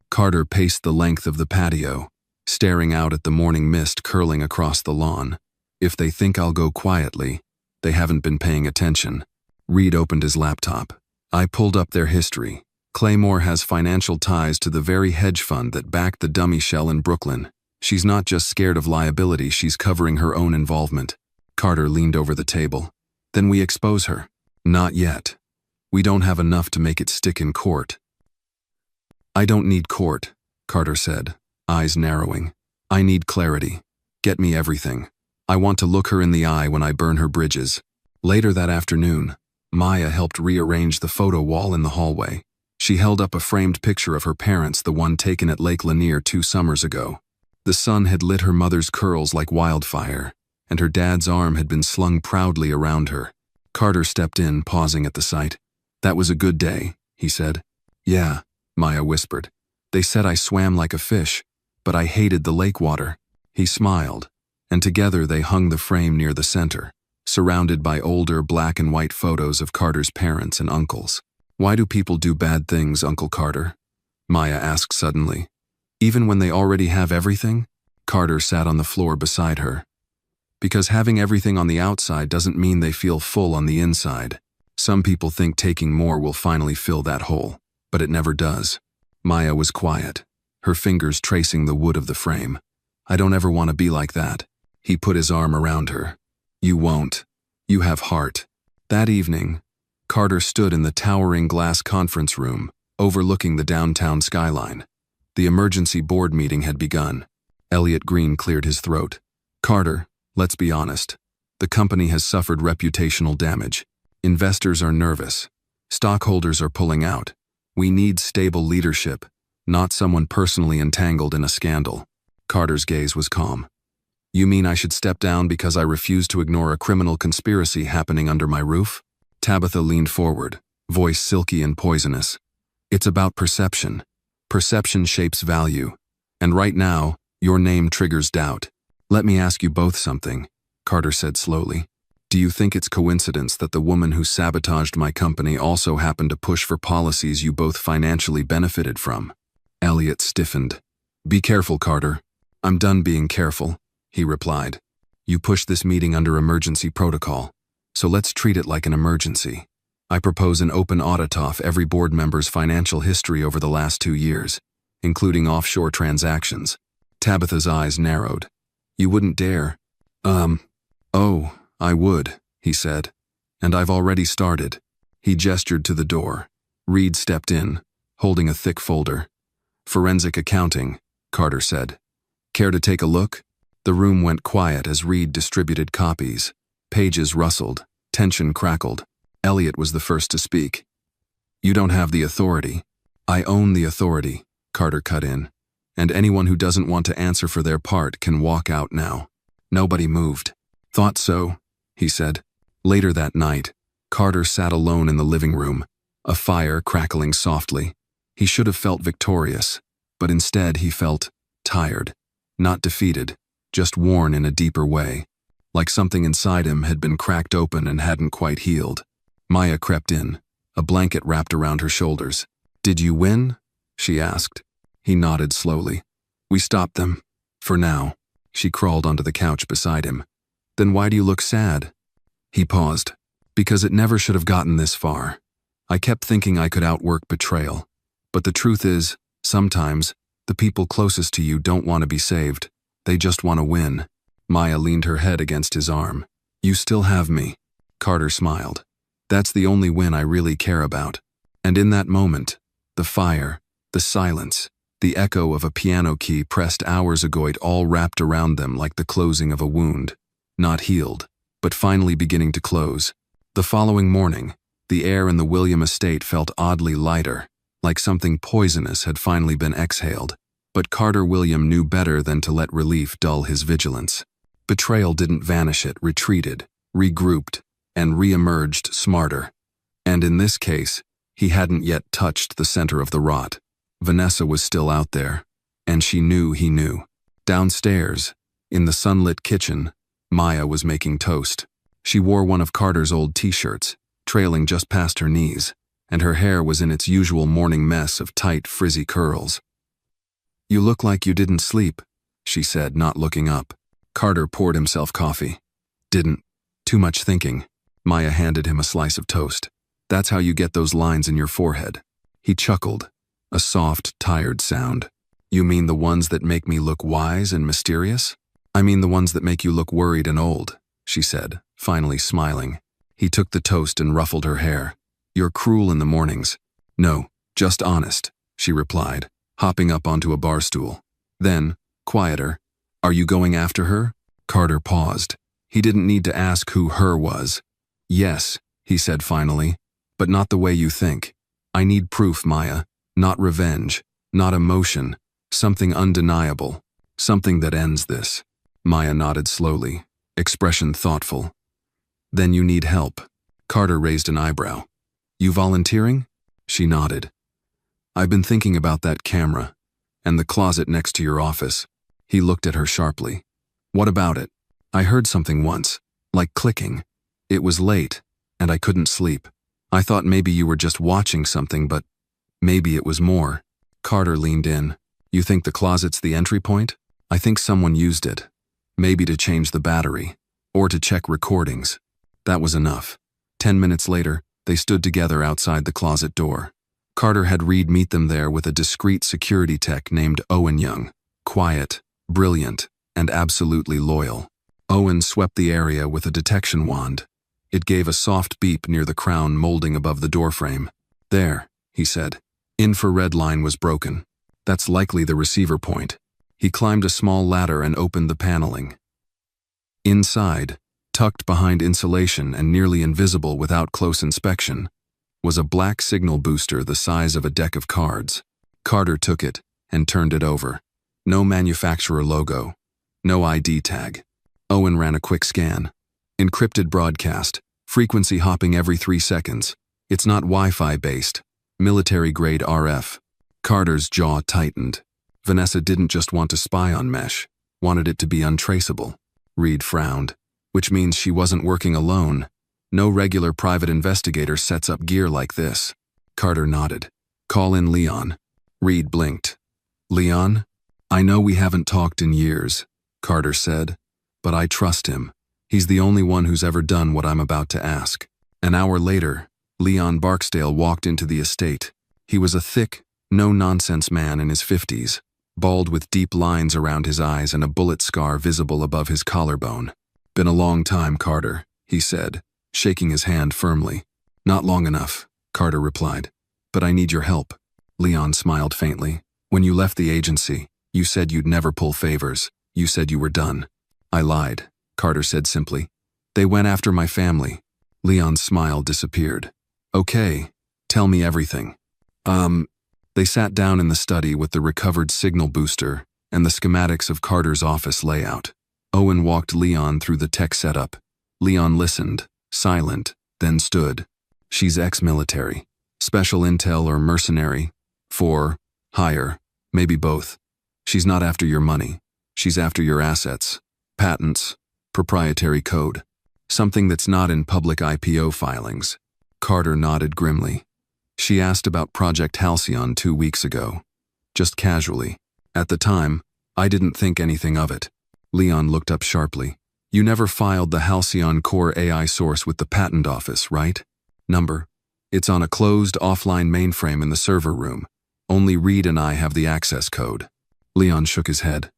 Carter paced the length of the patio, staring out at the morning mist curling across the lawn. If they think I'll go quietly, they haven't been paying attention. Reed opened his laptop. I pulled up their history. Claymore has financial ties to the very hedge fund that backed the dummy shell in Brooklyn. She's not just scared of liability, she's covering her own involvement. Carter leaned over the table. Then we expose her. Not yet. We don't have enough to make it stick in court. I don't need court, Carter said, eyes narrowing. I need clarity. Get me everything. I want to look her in the eye when I burn her bridges. Later that afternoon, Maya helped rearrange the photo wall in the hallway. She held up a framed picture of her parents, the one taken at Lake Lanier 2 summers ago. The sun had lit her mother's curls like wildfire, and her dad's arm had been slung proudly around her. Carter stepped in, pausing at the sight. That was a good day, he said. Yeah, Maya whispered. They said I swam like a fish, but I hated the lake water. He smiled, and together they hung the frame near the center. surrounded by older black and white photos of Carter's parents and uncles. "Why do people do bad things, Uncle Carter?" Maya asked suddenly. "Even when they already have everything?" Carter sat on the floor beside her. "Because having everything on the outside doesn't mean they feel full on the inside. Some people think taking more will finally fill that hole, but it never does." Maya was quiet, her fingers tracing the wood of the frame. "I don't ever want to be like that." He put his arm around her. "You won't. You have heart." That evening, Carter stood in the towering glass conference room, overlooking the downtown skyline. The emergency board meeting had begun. Elliot Green cleared his throat. "Carter, let's be honest. The company has suffered reputational damage. Investors are nervous. Stockholders are pulling out. We need stable leadership, not someone personally entangled in a scandal." Carter's gaze was calm. "You mean I should step down because I refuse to ignore a criminal conspiracy happening under my roof?" Tabitha leaned forward, voice silky and poisonous. "It's about perception. Perception shapes value. And right now, your name triggers doubt. Let me ask you both something," Carter said slowly. "Do you think it's coincidence that the woman who sabotaged my company also happened to push for policies you both financially benefited from?" Elliot stiffened. "Be careful, Carter." "I'm done being careful," he replied. "You pushed this meeting under emergency protocol, so let's treat it like an emergency. I propose an open audit of every board member's financial history over the last 2 years, including offshore transactions." Tabitha's eyes narrowed. "You wouldn't dare?" Oh, I would," he said. "And I've already started." He gestured to the door. Reed stepped in, holding a thick folder. "Forensic accounting," Carter said. "Care to take a look?" The room went quiet as Reed distributed copies. Pages rustled, tension crackled. Elliot was the first to speak. "You don't have the authority." "I own the authority," Carter cut in. "And anyone who doesn't want to answer for their part can walk out now." Nobody moved. "Thought so," he said. Later that night, Carter sat alone in the living room, a fire crackling softly. He should have felt victorious, but instead he felt tired, not defeated, just worn in a deeper way, like something inside him had been cracked open and hadn't quite healed. Maya crept in, a blanket wrapped around her shoulders. "Did you win?" she asked. He nodded slowly. "We stopped them. For now." She crawled onto the couch beside him. "Then why do you look sad?" He paused. "Because it never should have gotten this far. I kept thinking I could outwork betrayal. But the truth is, sometimes, the people closest to you don't want to be saved. They just want to win." Maya leaned her head against his arm. "You still have me." Carter smiled. "That's the only win I really care about." And in that moment, the fire, the silence, the echo of a piano key pressed hours ago, it all wrapped around them like the closing of a wound. Not healed, but finally beginning to close. The following morning, the air in the William estate felt oddly lighter, like something poisonous had finally been exhaled. But Carter William knew better than to let relief dull his vigilance. Betrayal didn't vanish, it retreated, regrouped, and re-emerged smarter. And in this case, he hadn't yet touched the center of the rot. Vanessa was still out there, and she knew he knew. Downstairs, in the sunlit kitchen, Maya was making toast. She wore one of Carter's old t-shirts, trailing just past her knees, and her hair was in its usual morning mess of tight, frizzy curls. "You look like you didn't sleep," she said, not looking up. Carter poured himself coffee. "Didn't. Too much thinking." Maya handed him a slice of toast. "That's how you get those lines in your forehead." He chuckled, a soft, tired sound. "You mean the ones that make me look wise and mysterious?" "I mean the ones that make you look worried and old," she said, finally smiling. He took the toast and ruffled her hair. "You're cruel in the mornings." "No, just honest," she replied, hopping up onto a bar stool. Then, quieter, "Are you going after her?" Carter paused. He didn't need to ask who her was. "Yes," he said finally, "but not the way you think. I need proof, Maya. Not revenge, not emotion, something undeniable, something that ends this." Maya nodded slowly, expression thoughtful. "Then you need help." Carter raised an eyebrow. "You volunteering?" She nodded. "I've been thinking about that camera, and the closet next to your office." He looked at her sharply. "What about it?" "I heard something once, like clicking, It was late, and I couldn't sleep. I thought maybe you were just watching something, but maybe it was more. Carter leaned in. You think the closet's the entry point? I think someone used it. Maybe to change the battery, or to check recordings. That was enough. 10 minutes later, they stood together outside the closet door. Carter had Reed meet them there with a discreet security tech named Owen Young. Quiet, brilliant, and absolutely loyal. Owen swept the area with a detection wand. It gave a soft beep near the crown molding above the doorframe. There, he said. Infrared line was broken. That's likely the receiver point. He climbed a small ladder and opened the paneling. Inside, tucked behind insulation and nearly invisible without close inspection, was a black signal booster the size of a deck of cards. Carter took it and turned it over. No manufacturer logo. No ID tag. Owen ran a quick scan. Encrypted broadcast. Frequency hopping every 3 seconds. It's not Wi-Fi based. Military-grade RF. Carter's jaw tightened. Vanessa didn't just want to spy on Mesh. Wanted it to be untraceable. Reed frowned. Which means she wasn't working alone. No regular private investigator sets up gear like this. Carter nodded. Call in Leon. Reed blinked. Leon? I know we haven't talked in years, Carter said, but I trust him. He's the only one who's ever done what I'm about to ask. An hour later, Leon Barksdale walked into the estate. He was a thick, no-nonsense man in his 50s, bald with deep lines around his eyes and a bullet scar visible above his collarbone. Been a long time, Carter, he said, shaking his hand firmly. Not long enough, Carter replied. But I need your help. Leon smiled faintly. When you left the agency, you said you'd never pull favors. You said you were done. I lied, Carter said simply. They went after my family. Leon's smile disappeared. Okay, tell me everything. They sat down in the study with the recovered signal booster and the schematics of Carter's office layout. Owen walked Leon through the tech setup. Leon listened, silent, then stood. She's ex-military. Special intel or mercenary. For hire, maybe both. She's not after your money. She's after your assets, patents, proprietary code. Something that's not in public IPO filings. Carter nodded grimly. She asked about Project Halcyon 2 weeks ago. Just casually. At the time, I didn't think anything of it. Leon looked up sharply. You never filed the Halcyon Core AI source with the patent office, right? Number. It's on a closed offline mainframe in the server room. Only Reed and I have the access code. Leon shook his head.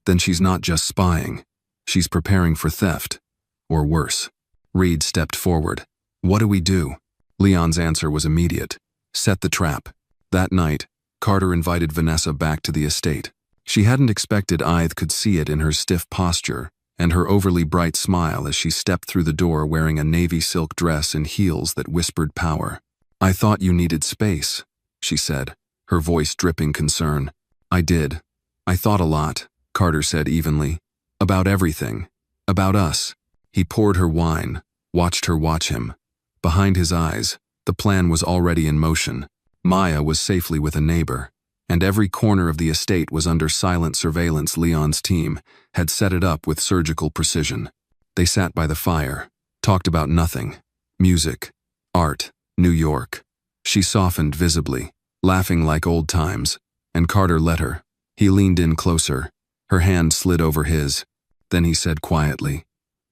Then she's not just spying. She's preparing for theft. Or worse. Reed stepped forward. What do we do? Leon's answer was immediate. Set the trap. That night, Carter invited Vanessa back to the estate. She hadn't expected Ide could see it in her stiff posture and her overly bright smile as she stepped through the door wearing a navy silk dress and heels that whispered power. I thought you needed space, she said, her voice dripping concern. I did. I thought a lot, Carter said evenly. About everything. About us. He poured her wine, watched her watch him. Behind his eyes, the plan was already in motion. Maya was safely with a neighbor, and every corner of the estate was under silent surveillance. Leon's team had set it up with surgical precision. They sat by the fire, talked about nothing. Music, art, New York. She softened visibly, laughing like old times, and Carter let her. He leaned in closer. Her hand slid over his. Then he said quietly,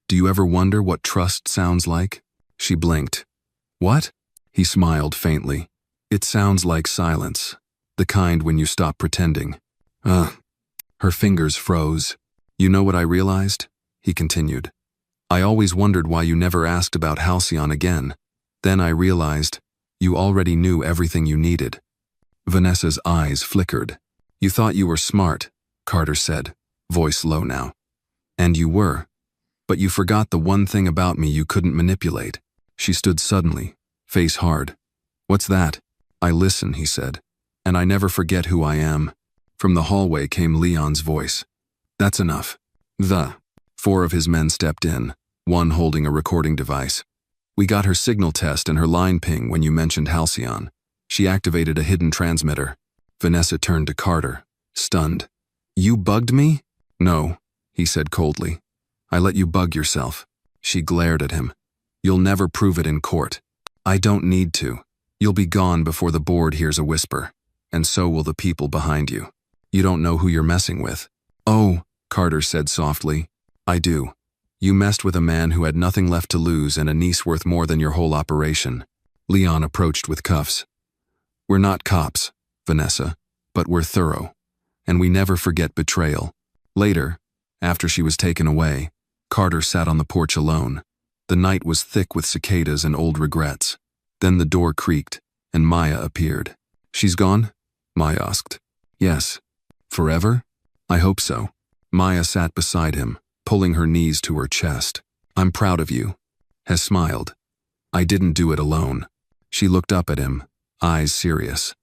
Do you ever wonder what trust sounds like? She blinked. What? He smiled faintly. It sounds like silence. The kind when you stop pretending. Her fingers froze. You know what I realized? He continued. I always wondered why you never asked about Halcyon again. Then I realized you already knew everything you needed. Vanessa's eyes flickered. You thought you were smart, Carter said, voice low now. And you were. But you forgot the one thing about me you couldn't manipulate. She stood suddenly, face hard. What's that? I listen, he said. And I never forget who I am. From the hallway came Leon's voice. That's enough. Four of his men stepped in, one holding a recording device. We got her signal test and her line ping when you mentioned Halcyon. She activated a hidden transmitter. Vanessa turned to Carter, stunned. You bugged me? No, he said coldly. I let you bug yourself. She glared at him. You'll never prove it in court. I don't need to. You'll be gone before the board hears a whisper, and so will the people behind you. You don't know who you're messing with. Oh, Carter said softly. I do. You messed with a man who had nothing left to lose and a niece worth more than your whole operation. Leon approached with cuffs. We're not cops, Vanessa, but we're thorough. And we never forget betrayal. Later, after she was taken away, Carter sat on the porch alone. The night was thick with cicadas and old regrets. Then the door creaked, and Maya appeared. She's gone? Maya asked. Yes. Forever? I hope so. Maya sat beside him, pulling her knees to her chest. I'm proud of you. Has smiled. I didn't do it alone. She looked up at him, eyes serious.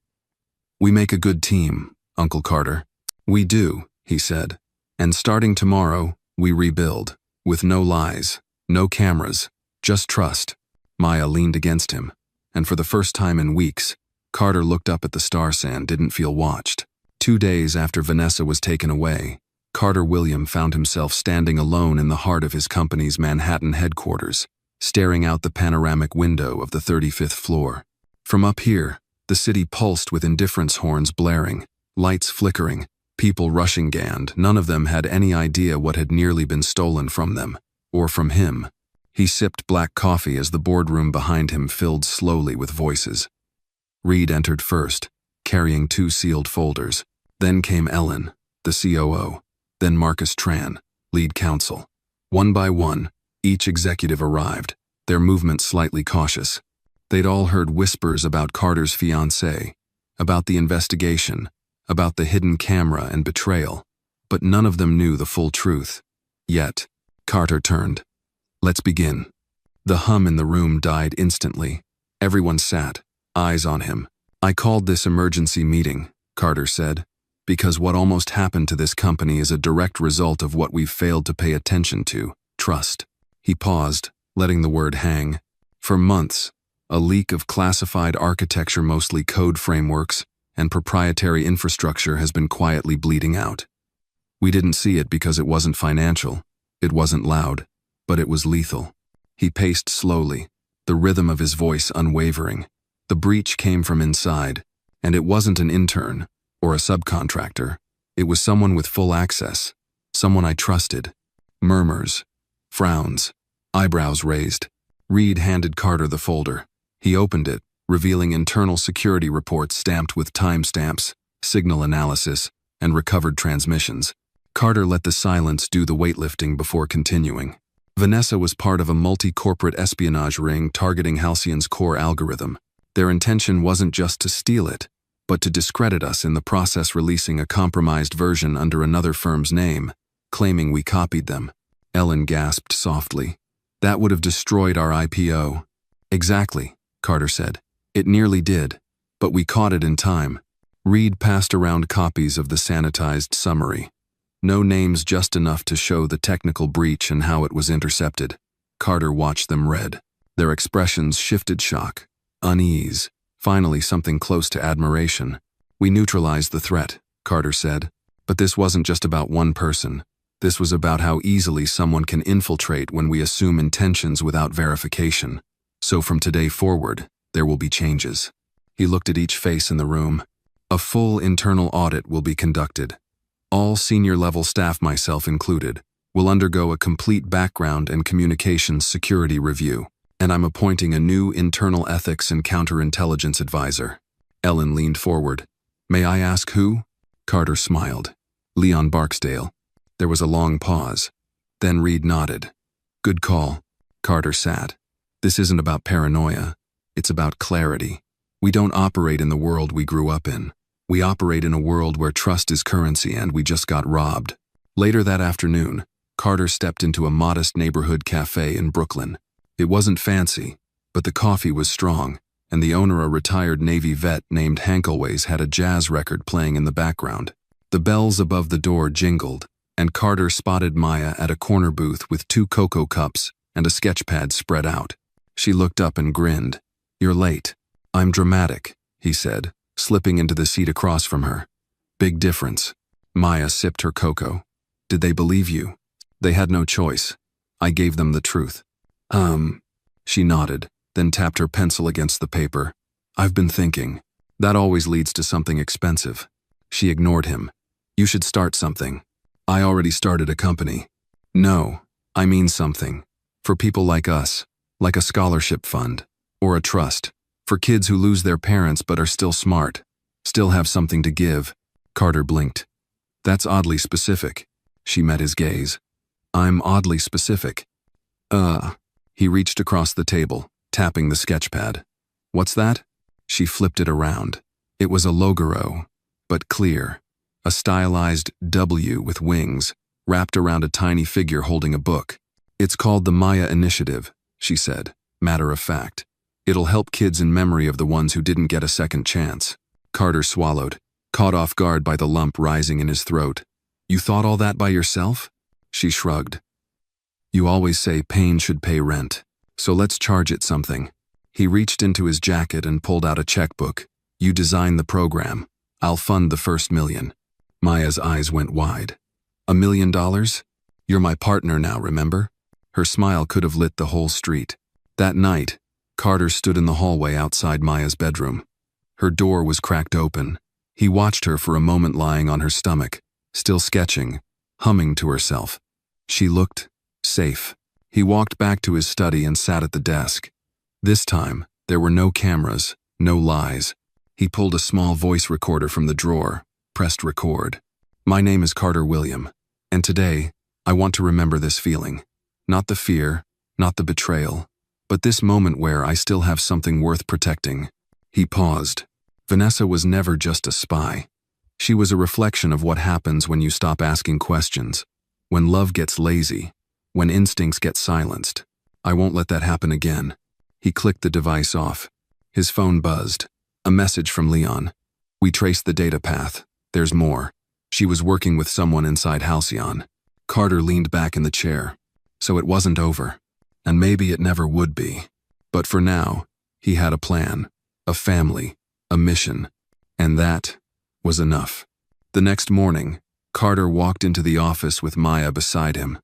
We make a good team, Uncle Carter. We do, he said. And starting tomorrow, we rebuild. With no lies, no cameras, just trust. Maya leaned against him, and for the first time in weeks, Carter looked up at the star sand, didn't feel watched. 2 days after Vanessa was taken away, Carter William found himself standing alone in the heart of his company's Manhattan headquarters, staring out the panoramic window of the 35th floor. From up here, the city pulsed with indifference horns blaring, lights flickering, people rushing Gand. None of them had any idea what had nearly been stolen from them, or from him. He sipped black coffee as the boardroom behind him filled slowly with voices. Reed entered first, carrying 2 sealed folders. Then came Ellen, the COO. Then Marcus Tran, lead counsel. One by one, each executive arrived, their movements slightly cautious. They'd all heard whispers about Carter's fiancée, about the investigation, about the hidden camera and betrayal, but none of them knew the full truth. Yet, Carter turned. Let's begin. The hum in the room died instantly. Everyone sat, eyes on him. I called this emergency meeting, Carter said, because what almost happened to this company is a direct result of what we've failed to pay attention to, trust. He paused, letting the word hang. For months, a leak of classified architecture, mostly code frameworks, and proprietary infrastructure has been quietly bleeding out. We didn't see it because it wasn't financial, it wasn't loud, but it was lethal. He paced slowly, the rhythm of his voice unwavering. The breach came from inside, and it wasn't an intern or a subcontractor. It was someone with full access, someone I trusted. Murmurs, frowns, eyebrows raised. Reed handed Carter the folder. He opened it, revealing internal security reports stamped with timestamps, signal analysis, and recovered transmissions. Carter let the silence do the weightlifting before continuing. Vanessa was part of a multi-corporate espionage ring targeting Halcyon's core algorithm. Their intention wasn't just to steal it, but to discredit us in the process, releasing a compromised version under another firm's name, claiming we copied them. Ellen gasped softly. That would have destroyed our IPO. Exactly, Carter said. It nearly did, but we caught it in time. Reed passed around copies of the sanitized summary. No names, just enough to show the technical breach and how it was intercepted. Carter watched them read. Their expressions shifted: shock, unease, finally something close to admiration. We neutralized the threat, Carter said. But this wasn't just about one person. This was about how easily someone can infiltrate when we assume intentions without verification. So from today forward, there will be changes. He looked at each face in the room. A full internal audit will be conducted. All senior-level staff, myself included, will undergo a complete background and communications security review, and I'm appointing a new internal ethics and counterintelligence advisor. Ellen leaned forward. May I ask who? Carter smiled. Leon Barksdale. There was a long pause. Then Reed nodded. Good call. Carter sat. This isn't about paranoia. It's about clarity. We don't operate in the world we grew up in. We operate in a world where trust is currency, and we just got robbed. Later that afternoon, Carter stepped into a modest neighborhood cafe in Brooklyn. It wasn't fancy, but the coffee was strong, and the owner, a retired Navy vet named Hankelways, had a jazz record playing in the background. The bells above the door jingled, and Carter spotted Maya at a corner booth with 2 cocoa cups and a sketch pad spread out. She looked up and grinned. You're late. I'm dramatic, he said, slipping into the seat across from her. Big difference. Maya sipped her cocoa. Did they believe you? They had no choice. I gave them the truth. She nodded, then tapped her pencil against the paper. I've been thinking. That always leads to something expensive. She ignored him. You should start something. I already started a company. No, I mean something. For people like us, like a scholarship fund, or a trust. For kids who lose their parents but are still smart, still have something to give. Carter blinked. That's oddly specific. She met his gaze. I'm oddly specific. He reached across the table, tapping the sketchpad. What's that? She flipped it around. It was a logoro, but clear. A stylized W with wings, wrapped around a tiny figure holding a book. It's called the Maya Initiative, she said, matter of fact. It'll help kids in memory of the ones who didn't get a second chance. Carter swallowed, caught off guard by the lump rising in his throat. You thought all that by yourself? She shrugged. You always say pain should pay rent, so let's charge it something. He reached into his jacket and pulled out a checkbook. You design the program. I'll fund the first $1 million. Maya's eyes went wide. $1 million? You're my partner now, remember? Her smile could have lit the whole street. That night, Carter stood in the hallway outside Maya's bedroom. Her door was cracked open. He watched her for a moment lying on her stomach, still sketching, humming to herself. She looked safe. He walked back to his study and sat at the desk. This time, there were no cameras, no lies. He pulled a small voice recorder from the drawer, pressed record. My name is Carter William, and today, I want to remember this feeling. Not the fear, not the betrayal, but this moment where I still have something worth protecting. He paused. Vanessa was never just a spy. She was a reflection of what happens when you stop asking questions, when love gets lazy, when instincts get silenced. I won't let that happen again. He clicked the device off. His phone buzzed. A message from Leon. We traced the data path. There's more. She was working with someone inside Halcyon. Carter leaned back in the chair. So it wasn't over. And maybe it never would be. But for now, he had a plan, a family, a mission. And that was enough. The next morning, Carter walked into the office with Maya beside him.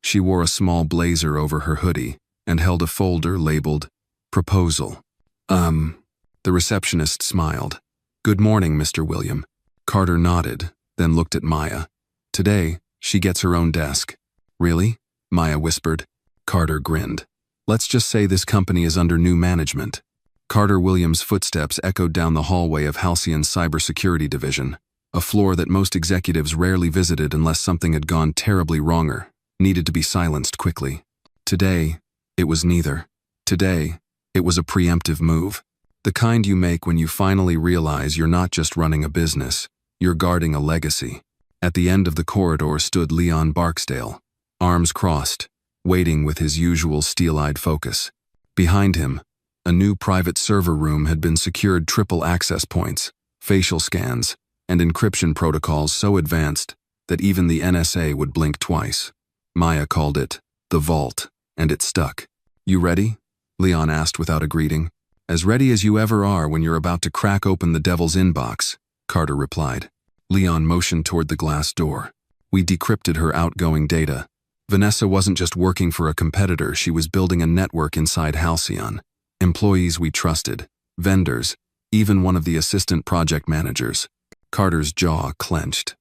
She wore a small blazer over her hoodie and held a folder labeled Proposal. The receptionist smiled. Good morning, Mr. William. Carter nodded, then looked at Maya. Today, she gets her own desk. Really? Maya whispered. Carter grinned. Let's just say this company is under new management. Carter Williams' footsteps echoed down the hallway of Halcyon's cybersecurity division, a floor that most executives rarely visited unless something had gone terribly wrong or needed to be silenced quickly. Today, it was neither. Today, it was a preemptive move. The kind you make when you finally realize you're not just running a business, you're guarding a legacy. At the end of the corridor stood Leon Barksdale, arms crossed, waiting with his usual steel-eyed focus. Behind him, a new private server room had been secured triple access points, facial scans, and encryption protocols so advanced that even the NSA would blink twice. Maya called it the Vault, and it stuck. You ready? Leon asked without a greeting. As ready as you ever are when you're about to crack open the devil's inbox, Carter replied. Leon motioned toward the glass door. We decrypted her outgoing data. Vanessa wasn't just working for a competitor, she was building a network inside Halcyon. Employees we trusted, vendors, even one of the assistant project managers. Carter's jaw clenched.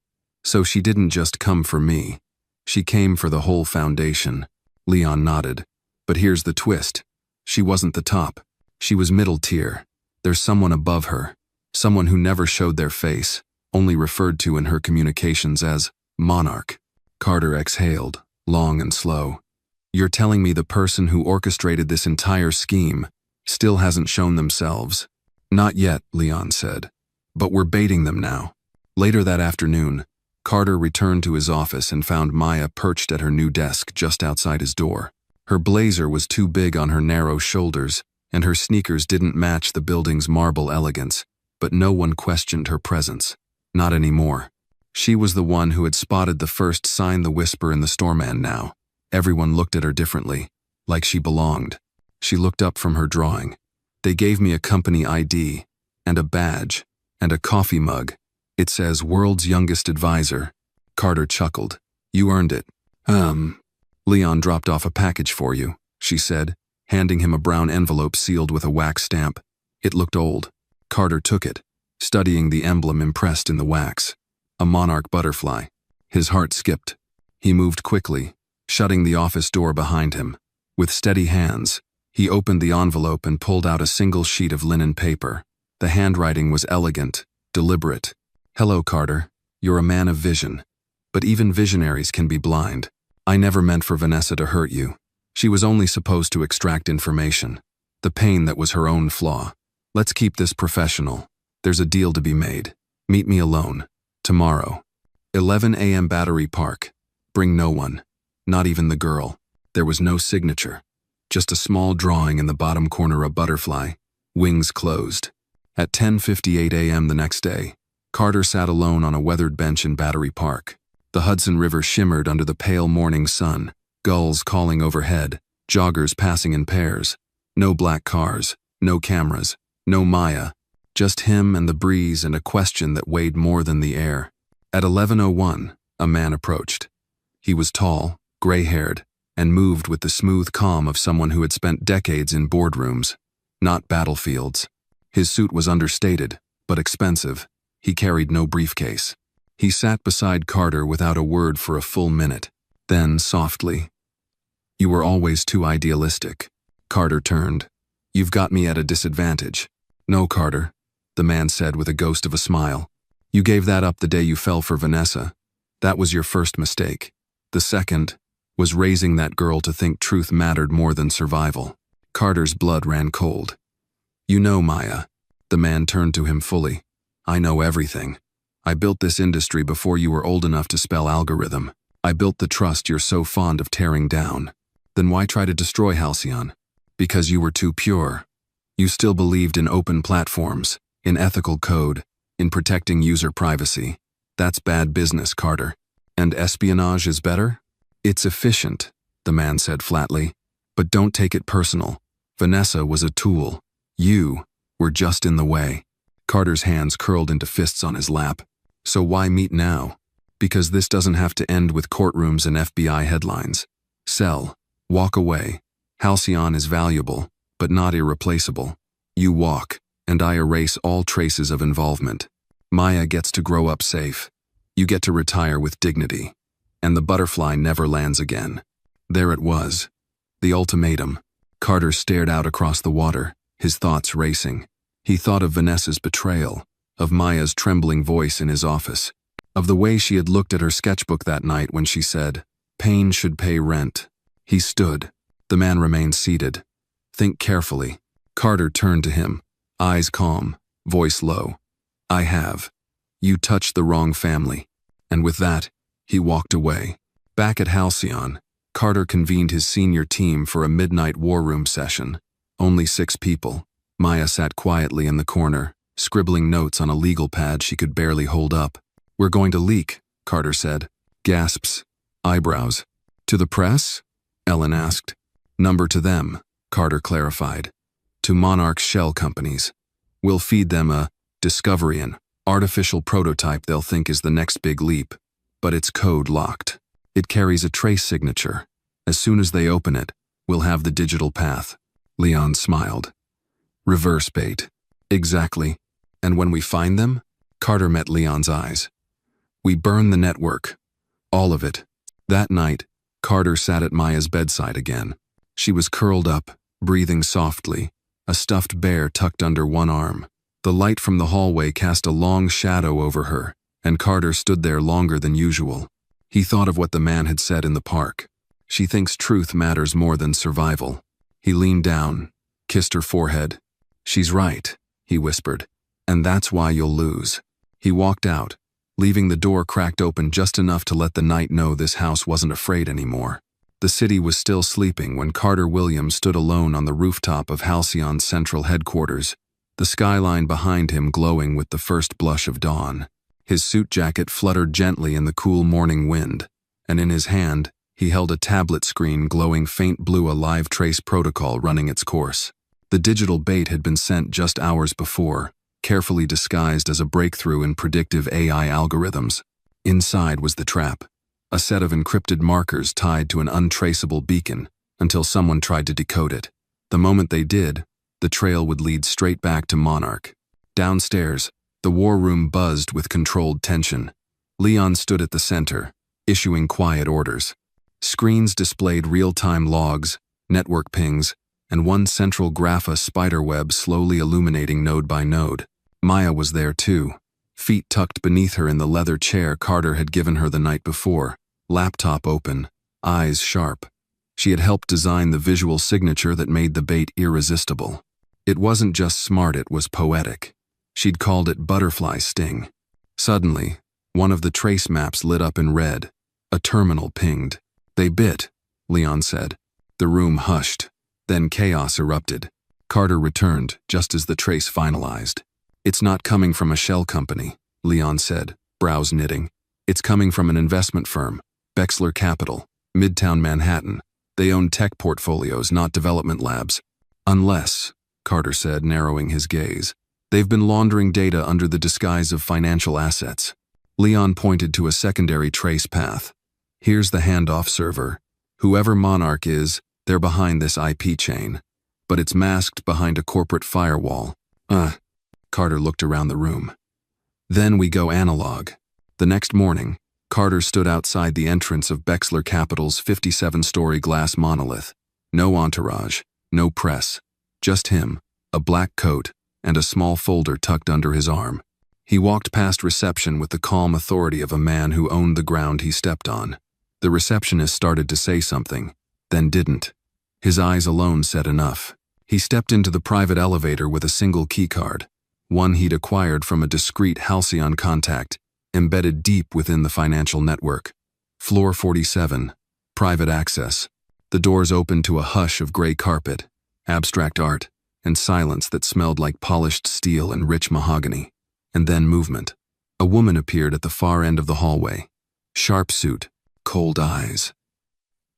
So she didn't just come for me. She came for the whole foundation. Leon nodded. But here's the twist. She wasn't the top. She was middle tier. There's someone above her. Someone who never showed their face, only referred to in her communications as Monarch. Carter exhaled, long and slow. You're telling me the person who orchestrated this entire scheme still hasn't shown themselves? Not yet, Leon said. But we're baiting them now. Later that afternoon, Carter returned to his office and found Maya perched at her new desk just outside his door. Her blazer was too big on her narrow shoulders, and her sneakers didn't match the building's marble elegance, but no one questioned her presence. Not anymore. She was the one who had spotted the first sign the whisper in the storeman now. Everyone looked at her differently, like she belonged. She looked up from her drawing. They gave me a company ID, and a badge, and a coffee mug. It says World's Youngest Advisor. Carter chuckled. You earned it. Leon dropped off a package for you, she said, handing him a brown envelope sealed with a wax stamp. It looked old. Carter took it, studying the emblem impressed in the wax. A monarch butterfly. His heart skipped. He moved quickly, shutting the office door behind him. With steady hands, he opened the envelope and pulled out a single sheet of linen paper. The handwriting was elegant, deliberate. "Hello, Carter. You're a man of vision. But even visionaries can be blind. I never meant for Vanessa to hurt you. She was only supposed to extract information. The pain that was her own flaw. Let's keep this professional. There's a deal to be made. Meet me alone. Tomorrow. 11 a.m. Battery Park. Bring no one. Not even the girl." There was no signature. Just a small drawing in the bottom corner, a butterfly, wings closed. At 10:58 a.m. the next day, Carter sat alone on a weathered bench in Battery Park. The Hudson River shimmered under the pale morning sun, gulls calling overhead, joggers passing in pairs. No black cars, no cameras, no Maya. Just him and the breeze and a question that weighed more than the air. At 11:01, a man approached. He was tall, gray-haired, and moved with the smooth calm of someone who had spent decades in boardrooms, not battlefields. His suit was understated, but expensive. He carried no briefcase. He sat beside Carter without a word for a full minute. Then, softly, "You were always too idealistic." Carter turned. "You've got me at a disadvantage." "No, Carter," the man said with a ghost of a smile. "You gave that up the day you fell for Vanessa. That was your first mistake. The second was raising that girl to think truth mattered more than survival." Carter's blood ran cold. "You know, Maya." The man turned to him fully. "I know everything. I built this industry before you were old enough to spell algorithm. I built the trust you're so fond of tearing down. Then why try to destroy Halcyon? Because you were too pure. You still believed in open platforms, in ethical code, in protecting user privacy. That's bad business, Carter. And espionage is better? It's efficient," the man said flatly. "But don't take it personal. Vanessa was a tool. You were just in the way." Carter's hands curled into fists on his lap. "So why meet now? Because this doesn't have to end with courtrooms and FBI headlines. Sell. Walk away. Halcyon is valuable, but not irreplaceable. You walk, and I erase all traces of involvement. Maya gets to grow up safe. You get to retire with dignity. And the butterfly never lands again." There it was. The ultimatum. Carter stared out across the water, his thoughts racing. He thought of Vanessa's betrayal, of Maya's trembling voice in his office, of the way she had looked at her sketchbook that night when she said, "Pain should pay rent." He stood. The man remained seated. "Think carefully." Carter turned to him, eyes calm, voice low. "I have. You touched the wrong family." And with that, he walked away. Back at Halcyon, Carter convened his senior team for a midnight war room session. Only 6 people. Maya sat quietly in the corner, scribbling notes on a legal pad she could barely hold up. "We're going to leak," Carter said. Gasps. Eyebrows. "To the press?" Ellen asked. "Number to them," Carter clarified. "To Monarch's shell companies. We'll feed them a discovery, an artificial prototype they'll think is the next big leap. But it's code locked. It carries a trace signature. As soon as they open it, we'll have the digital path." Leon smiled. "Reverse bait." "Exactly. And when we find them?" Carter met Leon's eyes. "We burn the network. All of it." That night, Carter sat at Maya's bedside again. She was curled up, breathing softly, a stuffed bear tucked under one arm. The light from the hallway cast a long shadow over her, and Carter stood there longer than usual. He thought of what the man had said in the park. "She thinks truth matters more than survival." He leaned down, kissed her forehead. "She's right," he whispered, "and that's why you'll lose." He walked out, leaving the door cracked open just enough to let the night know this house wasn't afraid anymore. The city was still sleeping when Carter Williams stood alone on the rooftop of Halcyon's central headquarters, the skyline behind him glowing with the first blush of dawn. His suit jacket fluttered gently in the cool morning wind, and in his hand, he held a tablet screen glowing faint blue, a live trace protocol running its course. The digital bait had been sent just hours before, carefully disguised as a breakthrough in predictive AI algorithms. Inside was the trap, a set of encrypted markers tied to an untraceable beacon until someone tried to decode it. The moment they did, the trail would lead straight back to Monarch. Downstairs, the war room buzzed with controlled tension. Leon stood at the center, issuing quiet orders. Screens displayed real-time logs, network pings, and one central grapha spiderweb slowly illuminating node by node. Maya was there too, feet tucked beneath her in the leather chair Carter had given her the night before, laptop open, eyes sharp. She had helped design the visual signature that made the bait irresistible. It wasn't just smart, it was poetic. She'd called it butterfly sting. Suddenly, one of the trace maps lit up in red. A terminal pinged. "They bit," Leon said. The room hushed. Then chaos erupted. Carter returned just as the trace finalized. "It's not coming from a shell company," Leon said, brows knitting. "It's coming from an investment firm, Bexler Capital, Midtown Manhattan. They own tech portfolios, not development labs." "Unless," Carter said, narrowing his gaze, "they've been laundering data under the disguise of financial assets." Leon pointed to a secondary trace path. "Here's the handoff server. Whoever Monarch is, they're behind this IP chain. But it's masked behind a corporate firewall." Carter looked around the room. "Then we go analog." The next morning, Carter stood outside the entrance of Bexler Capital's 57-story glass monolith. No entourage, no press. Just him, a black coat, and a small folder tucked under his arm. He walked past reception with the calm authority of a man who owned the ground he stepped on. The receptionist started to say something, then didn't. His eyes alone said enough. He stepped into the private elevator with a single keycard, one he'd acquired from a discreet Halcyon contact, embedded deep within the financial network. Floor 47, private access. The doors opened to a hush of gray carpet, abstract art, and silence that smelled like polished steel and rich mahogany. And then movement. A woman appeared at the far end of the hallway. Sharp suit, cold eyes.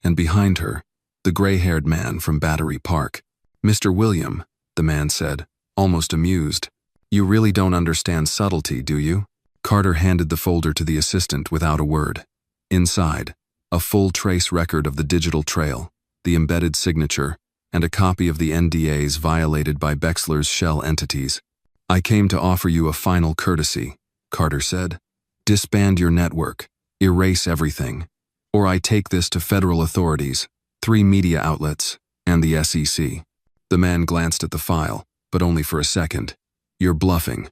And behind her, the gray-haired man from Battery Park. "Mr. William," the man said, almost amused. "You really don't understand subtlety, do you?" Carter handed the folder to the assistant without a word. Inside, a full trace record of the digital trail, the embedded signature, and a copy of the NDAs violated by Bexler's shell entities. "I came to offer you a final courtesy," Carter said. "Disband your network, erase everything, or I take this to federal authorities, 3 media outlets, and the SEC. The man glanced at the file, but only for a second. "You're bluffing."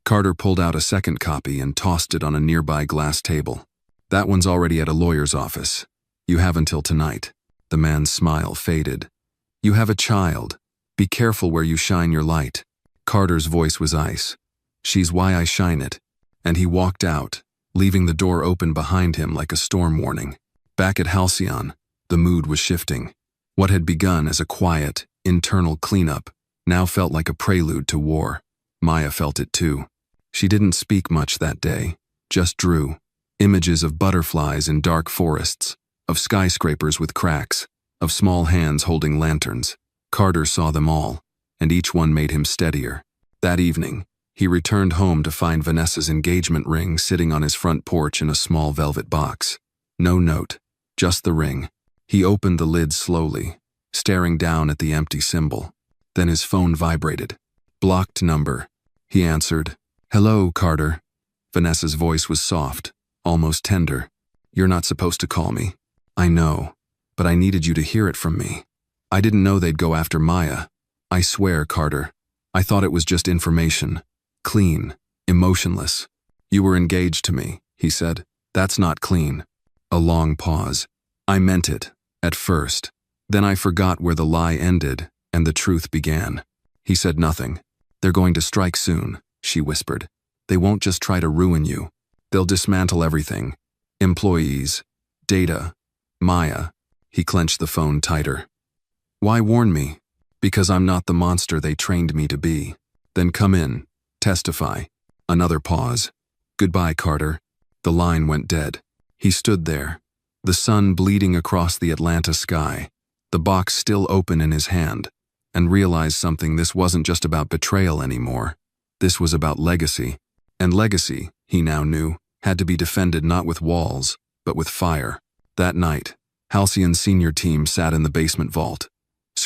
Carter pulled out a second copy and tossed it on a nearby glass table. "That one's already at a lawyer's office. You have until tonight." The man's smile faded. "You have a child. Be careful where you shine your light." Carter's voice was ice. "She's why I shine it." And he walked out, leaving the door open behind him like a storm warning. Back at Halcyon, the mood was shifting. What had begun as a quiet, internal cleanup now felt like a prelude to war. Maya felt it too. She didn't speak much that day, just drew. Images of butterflies in dark forests, of skyscrapers with cracks, of small hands holding lanterns. Carter saw them all, and each one made him steadier. That evening, he returned home to find Vanessa's engagement ring sitting on his front porch in a small velvet box. No note, just the ring. He opened the lid slowly, staring down at the empty symbol. Then his phone vibrated. "Blocked number." He answered. "Hello, Carter." Vanessa's voice was soft, almost tender. "You're not supposed to call me." "I know, but I needed you to hear it from me. I didn't know they'd go after Maya. I swear, Carter. I thought it was just information. Clean, emotionless. You were engaged to me," he said. "That's not clean." A long pause. "I meant it, at first. Then I forgot where the lie ended, and the truth began." He said nothing. "They're going to strike soon," she whispered. "They won't just try to ruin you. They'll dismantle everything. Employees, data, Maya." He clenched the phone tighter. "Why warn me?" "Because I'm not the monster they trained me to be." "Then come in. Testify." Another pause. "Goodbye, Carter." The line went dead. He stood there, the sun bleeding across the Atlanta sky, the box still open in his hand, and realized something. This wasn't just about betrayal anymore. This was about legacy. And legacy, he now knew, had to be defended not with walls, but with fire. That night, Halcyon's senior team sat in the basement vault.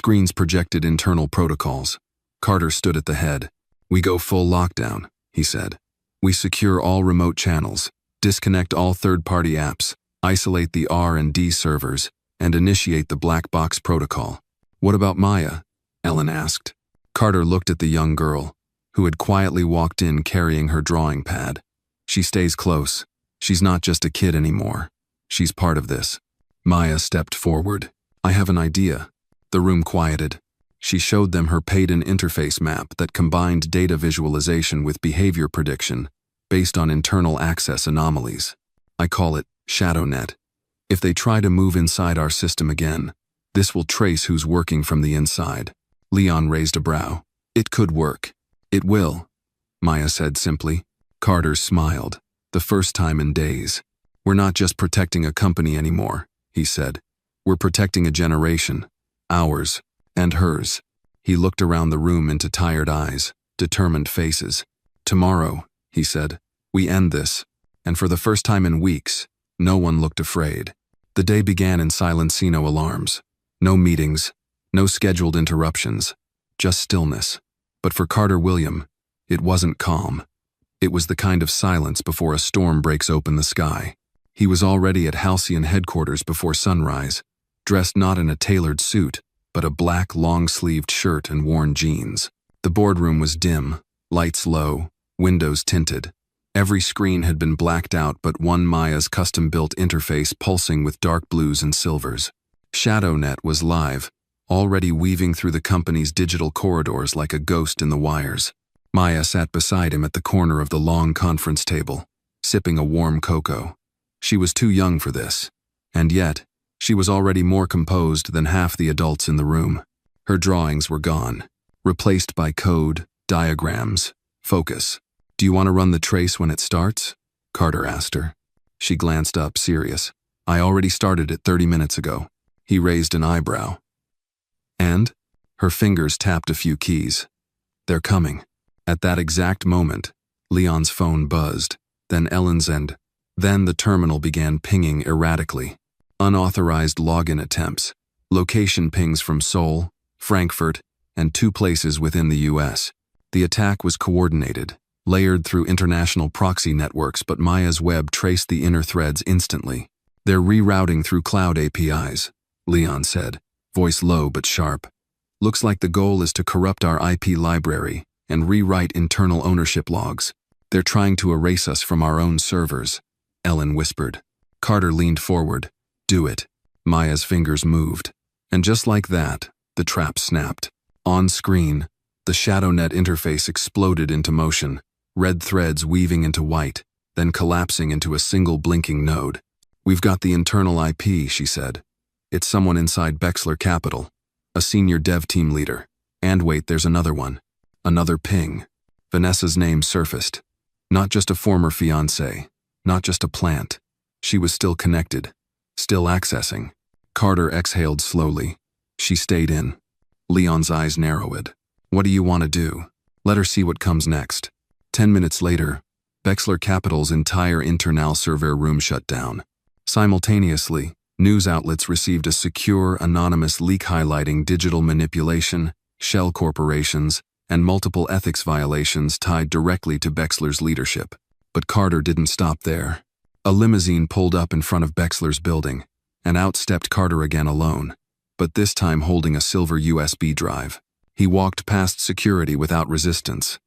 Screens projected internal protocols. Carter stood at the head. "We go full lockdown," he said. "We secure all remote channels, disconnect all third-party apps, isolate the R&D servers, and initiate the black box protocol." "What about Maya?" Ellen asked. Carter looked at the young girl, who had quietly walked in carrying her drawing pad. "She stays close. She's not just a kid anymore. She's part of this." Maya stepped forward. "I have an idea." The room quieted. She showed them her paid-in interface map that combined data visualization with behavior prediction based on internal access anomalies. "I call it ShadowNet. If they try to move inside our system again, this will trace who's working from the inside." Leon raised a brow. "It could work." "It will," Maya said simply. Carter smiled, the first time in days. "We're not just protecting a company anymore," he said. "We're protecting a generation. Ours. And hers." He looked around the room into tired eyes, determined faces. "Tomorrow," he said, "we end this." And for the first time in weeks, no one looked afraid. The day began in silencino alarms. No meetings, no scheduled interruptions, just stillness. But for Carter William, it wasn't calm. It was the kind of silence before a storm breaks open the sky. He was already at Halcyon headquarters before sunrise, dressed not in a tailored suit, but a black, long-sleeved shirt and worn jeans. The boardroom was dim, lights low, windows tinted. Every screen had been blacked out but one Maya's custom-built interface pulsing with dark blues and silvers. ShadowNet was live, already weaving through the company's digital corridors like a ghost in the wires. Maya sat beside him at the corner of the long conference table, sipping a warm cocoa. She was too young for this, and yet, she was already more composed than half the adults in the room. Her drawings were gone, replaced by code, diagrams, focus. "Do you want to run the trace when it starts?" Carter asked her. She glanced up, serious. "I already started it 30 minutes ago." He raised an eyebrow. "And?" Her fingers tapped a few keys. "They're coming." At that exact moment, Leon's phone buzzed, then Ellen's, and then the terminal began pinging erratically. Unauthorized login attempts, location pings from Seoul, Frankfurt, and 2 places within the US. The attack was coordinated, layered through international proxy networks, but Maya's web traced the inner threads instantly. "They're rerouting through cloud APIs, Leon said, voice low but sharp. "Looks like the goal is to corrupt our IP library and rewrite internal ownership logs. They're trying to erase us from our own servers," Ellen whispered. Carter leaned forward. "Do it." Maya's fingers moved. And just like that, the trap snapped. On screen, the ShadowNet interface exploded into motion, red threads weaving into white, then collapsing into a single blinking node. "We've got the internal IP," she said. "It's someone inside Bexler Capital, a senior dev team leader. And wait, there's another one. Another ping." Vanessa's name surfaced. Not just a former fiancé, not just a plant. She was still connected, still accessing. Carter exhaled slowly. She stayed in. Leon's eyes narrowed. "What do you want to do? Let her see what comes next." 10 minutes later, Bexler Capital's entire internal server room shut down. Simultaneously, news outlets received a secure, anonymous leak highlighting digital manipulation, shell corporations, and multiple ethics violations tied directly to Bexler's leadership. But Carter didn't stop there. A limousine pulled up in front of Bexler's building, and out stepped Carter again alone, but this time holding a silver USB drive. He walked past security without resistance.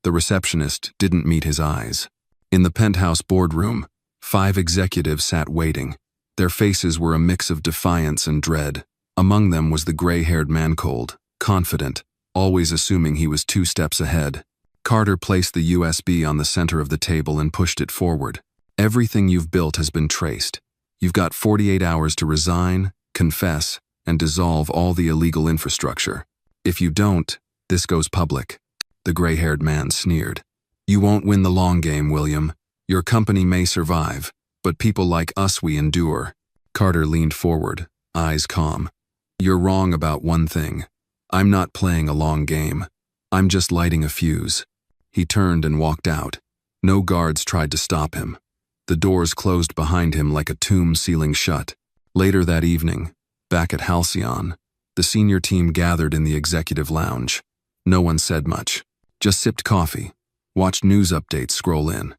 The receptionist didn't meet his eyes. In the penthouse boardroom, 5 executives sat waiting. Their faces were a mix of defiance and dread. Among them was the gray-haired man, cold, confident, always assuming he was 2 steps ahead. Carter placed the USB on the center of the table and pushed it forward. "Everything you've built has been traced. You've got 48 hours to resign, confess, and dissolve all the illegal infrastructure. If you don't, this goes public." The gray-haired man sneered. "You won't win the long game, William. Your company may survive, but people like us, we endure." Carter leaned forward, eyes calm. "You're wrong about one thing. I'm not playing a long game. I'm just lighting a fuse." He turned and walked out. No guards tried to stop him. The doors closed behind him like a tomb sealing shut. Later that evening, back at Halcyon, The senior team gathered in the executive lounge. No one said much, just sipped coffee, watched news updates scroll in.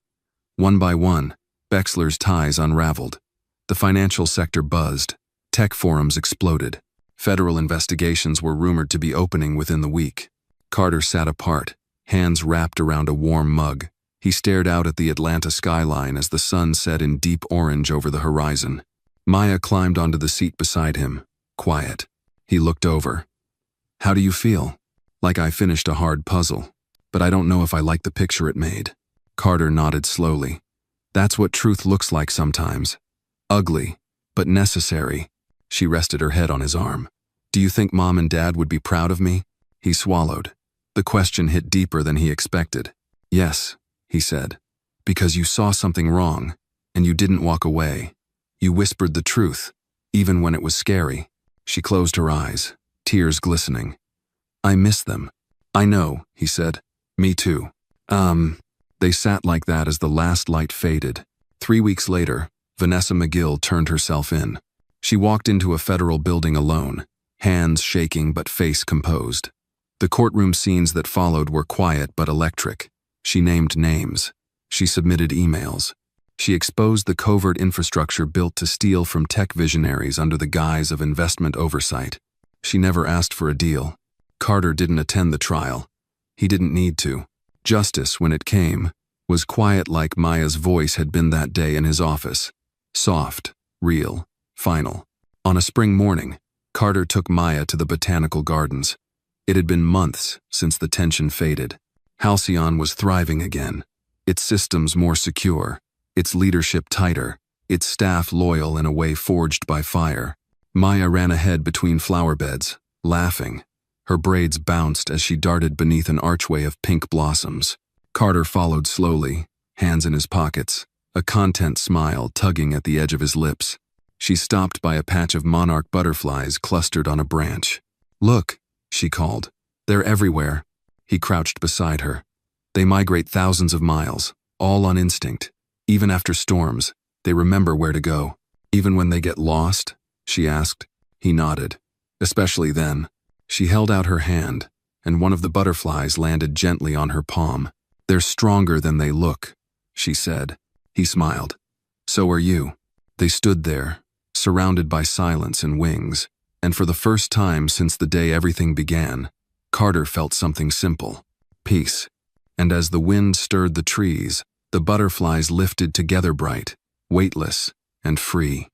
One by one, Bexler's ties unraveled. The financial sector buzzed. Tech forums exploded. Federal investigations were rumored to be opening within the week. Carter sat apart, hands wrapped around a warm mug. He stared out at the Atlanta skyline as the sun set in deep orange over the horizon. Maya climbed onto the seat beside him, quiet. He looked over. "How do you feel?" "Like I finished a hard puzzle, but I don't know if I like the picture it made." Carter nodded slowly. "That's what truth looks like sometimes. Ugly, but necessary." She rested her head on his arm. "Do you think Mom and Dad would be proud of me?" He swallowed. The question hit deeper than he expected. "Yes," he said, "because you saw something wrong, and you didn't walk away. You whispered the truth, even when it was scary." She closed her eyes, tears glistening. "I miss them." "I know," he said. "Me too." They sat like that as the last light faded. 3 weeks later, Vanessa McGill turned herself in. She walked into a federal building alone, hands shaking but face composed. The courtroom scenes that followed were quiet but electric. She named names. She submitted emails. She exposed the covert infrastructure built to steal from tech visionaries under the guise of investment oversight. She never asked for a deal. Carter didn't attend the trial. He didn't need to. Justice, when it came, was quiet like Maya's voice had been that day in his office. Soft, real, final. On a spring morning, Carter took Maya to the botanical gardens. It had been months since the tension faded. Halcyon was thriving again, its systems more secure, its leadership tighter, its staff loyal in a way forged by fire. Maya ran ahead between flower beds, laughing. Her braids bounced as she darted beneath an archway of pink blossoms. Carter followed slowly, hands in his pockets, a content smile tugging at the edge of his lips. She stopped by a patch of monarch butterflies clustered on a branch. "Look," she called. "They're everywhere." He crouched beside her. "They migrate thousands of miles, all on instinct. Even after storms, they remember where to go." "Even when they get lost?" she asked. He nodded. "Especially then." She held out her hand, and one of the butterflies landed gently on her palm. "They're stronger than they look," she said. He smiled. "So are you." They stood there, surrounded by silence and wings, and for the first time since the day everything began, Carter felt something simple: peace. And as the wind stirred the trees, the butterflies lifted together bright, weightless, and free.